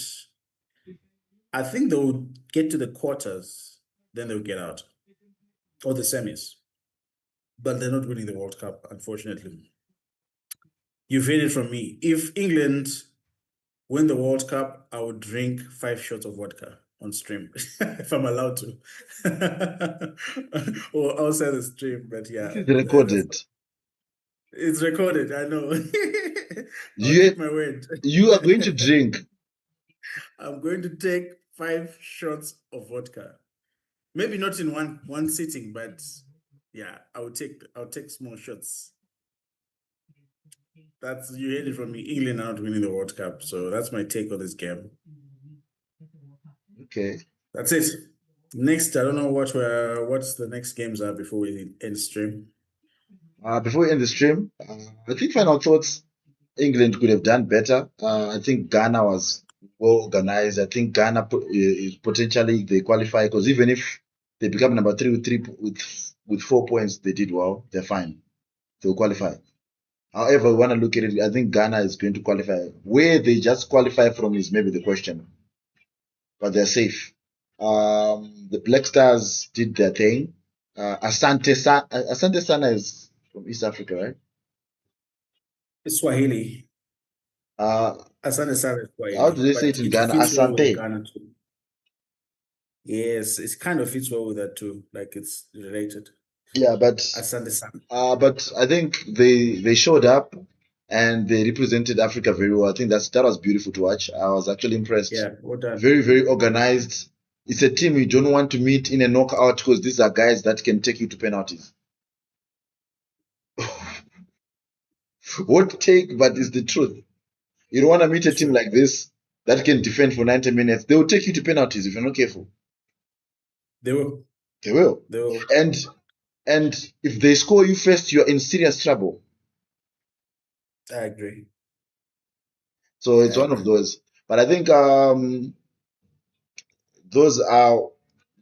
I think they'll get to the quarters, then they'll get out, or the semis. But they're not winning the World Cup, unfortunately. You've heard it from me. If England win the World Cup, I would drink 5 shots of vodka on stream, if I'm allowed to. Or outside the stream, but This is recorded. It's recorded, I know. I'll keep my word. You are going to drink. I'm going to take 5 shots of vodka. Maybe not in one sitting, but I'll take small shots. You heard it from me. England are not winning the World Cup, so that's my take on this game. Okay. That's it. Next, I don't know what's the next games are before we end stream. Before we end the stream, I think final thoughts. England could have done better. I think Ghana was well organized. I think Ghana potentially they qualify because even if they become number 3 with 4 points, they did well. They're fine. They'll qualify. However, we want to look at it. I think Ghana is going to qualify. Where they just qualify from is maybe the question, but they're safe. The Black Stars did their thing. Asante Sana is from East Africa, right? It's Swahili. Asante Sana is Swahili. How do they say it in Ghana? Asante. Ghana too. Yes, it kind of fits well with that too. Like it's related. Yeah, but Asante Sana. But I think they showed up and they represented Africa very well. I think that was beautiful to watch. I was actually impressed. Yeah, well done. Very, very organized. It's a team you don't want to meet in a knockout because these are guys that can take you to penalties. What take, but it's the truth. You don't want to meet a team like this that can defend for 90 minutes. They will take you to penalties if you're not careful. They will. They will. They will. And if they score you first, you're in serious trouble. I agree. So it's one of those. But I think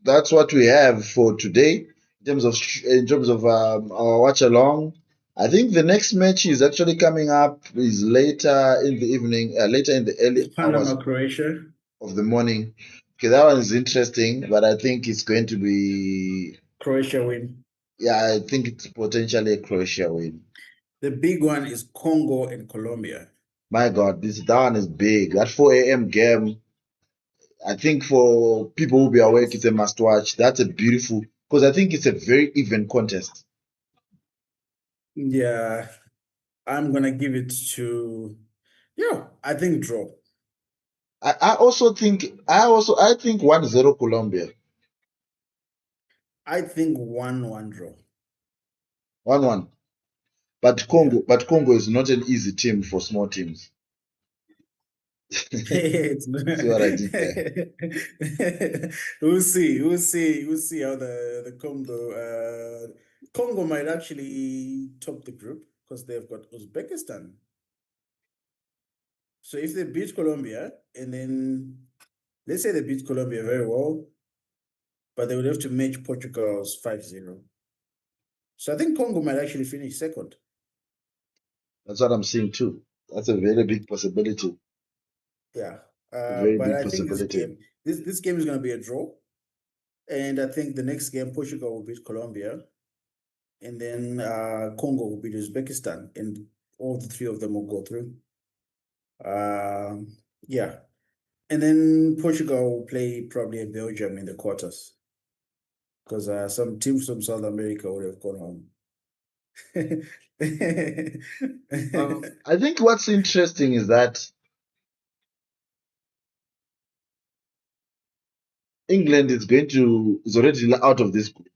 that's what we have for today in terms of our watch along. I think the next match is actually coming up is later in the evening, later in the early hours Croatia of the morning. Okay, that one is interesting, but I think it's going to be Croatia win. Yeah, I think it's potentially a Croatia win. The big one is Congo and Colombia. My God, that one is big. That 4 a.m. game, I think for people who be awake, it's a must watch. That's a beautiful, because I think it's a very even contest. Yeah, I'm gonna give it to, I think draw. I think 1-0 Colombia. I think 1-1 draw. 1-1. But Congo is not an easy team for small teams. See what I did there? We'll see how the Congo Congo might actually top the group because they've got Uzbekistan. So if they beat Colombia, and then let's say they beat Colombia very well, but they would have to match Portugal's 5-0. So I think Congo might actually finish second. That's what I'm seeing too. That's a very big possibility. Yeah. Very But big I think possibility. this game is going to be a draw. And I think the next game, Portugal will beat Colombia. And then Congo will beat Uzbekistan. And all the three of them will go through. Yeah. And then Portugal will play probably Belgium in the quarters. Because some teams from South America would have gone home. I think what's interesting is that England is already out of this group.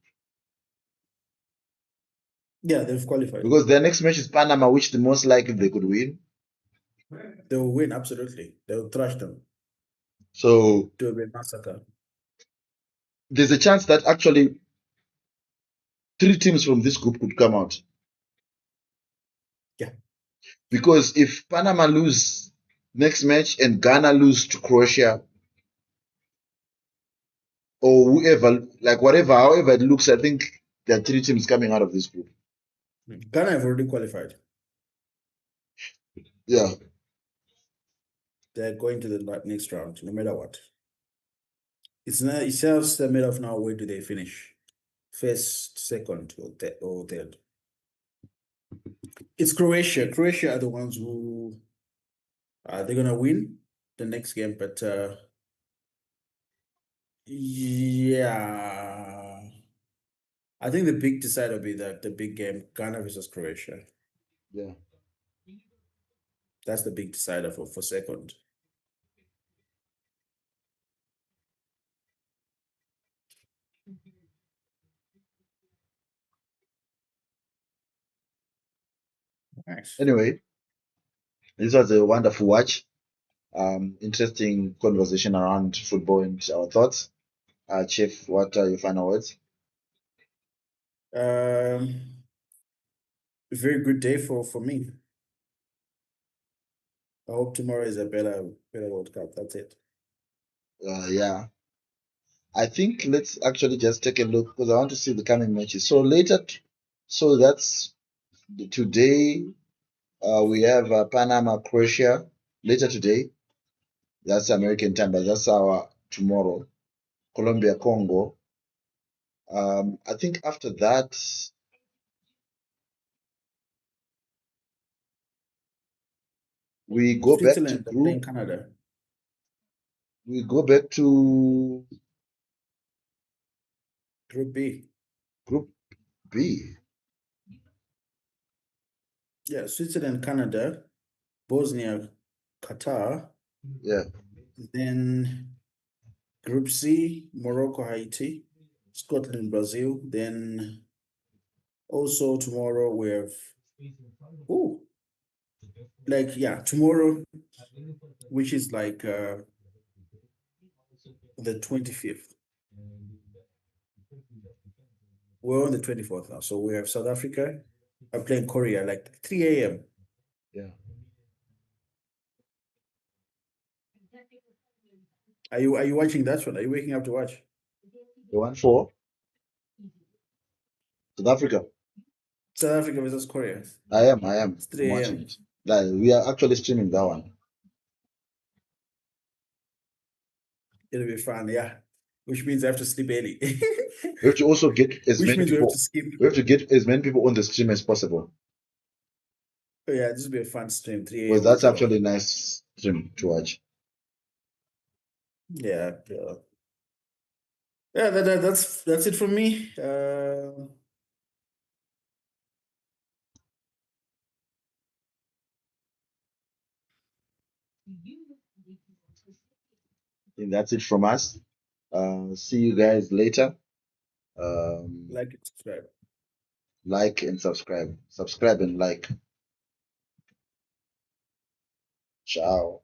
Yeah, they've qualified. Because their next match is Panama, which the most likely they could win. They will win, absolutely. They will thrash them. So it will be a massacre. There's a chance that actually 3 teams from this group could come out. Yeah. Because if Panama lose next match and Ghana lose to Croatia, or whoever, however it looks, I think there are 3 teams coming out of this group. Ghana have already qualified. Yeah. They're going to the next round, no matter what. It's just a matter of now, where do they finish? First, second, or third. It's Croatia. Croatia are the ones who they're gonna win the next game, but yeah, I think the big decider will be the big game, Ghana versus Croatia. Yeah. That's the big decider for second. Nice. Anyway, this was a wonderful watch. Interesting conversation around football and our thoughts. Chief, what are your final words? Very good day for me. I hope tomorrow is a better World Cup. That's it. Yeah. I think let's actually just take a look because I want to see the coming matches. So that's today. We have Panama, Croatia later today. That's American time, but that's our tomorrow. Colombia, Congo. I think after that, we go back to Switzerland playing Canada. We go back to Group B. Group B. Yeah, Switzerland, Canada, Bosnia, Qatar. Yeah. Then Group C, Morocco, Haiti, Scotland, Brazil. Then also tomorrow we have tomorrow, which is like the 25th. We're on the 24th now. So we have South Africa. I'm playing Korea like 3 a.m. Yeah. Are you watching that one? Are you waking up to watch? The one for South Africa. South Africa versus Korea. I am. It's 3 I'm a.m. watching it. Like, we are actually streaming that one. It'll be fun, yeah. Which means I have to sleep early. We have to also get as many people. We have to get as many people on the stream as possible. Oh yeah, this will be a fun stream. 3 a.m. Because that's actually a nice stream to watch. Yeah. Yeah, that's it from me. I think that's it from us. See you guys later. Like and subscribe. Like and subscribe. Subscribe and like. Ciao.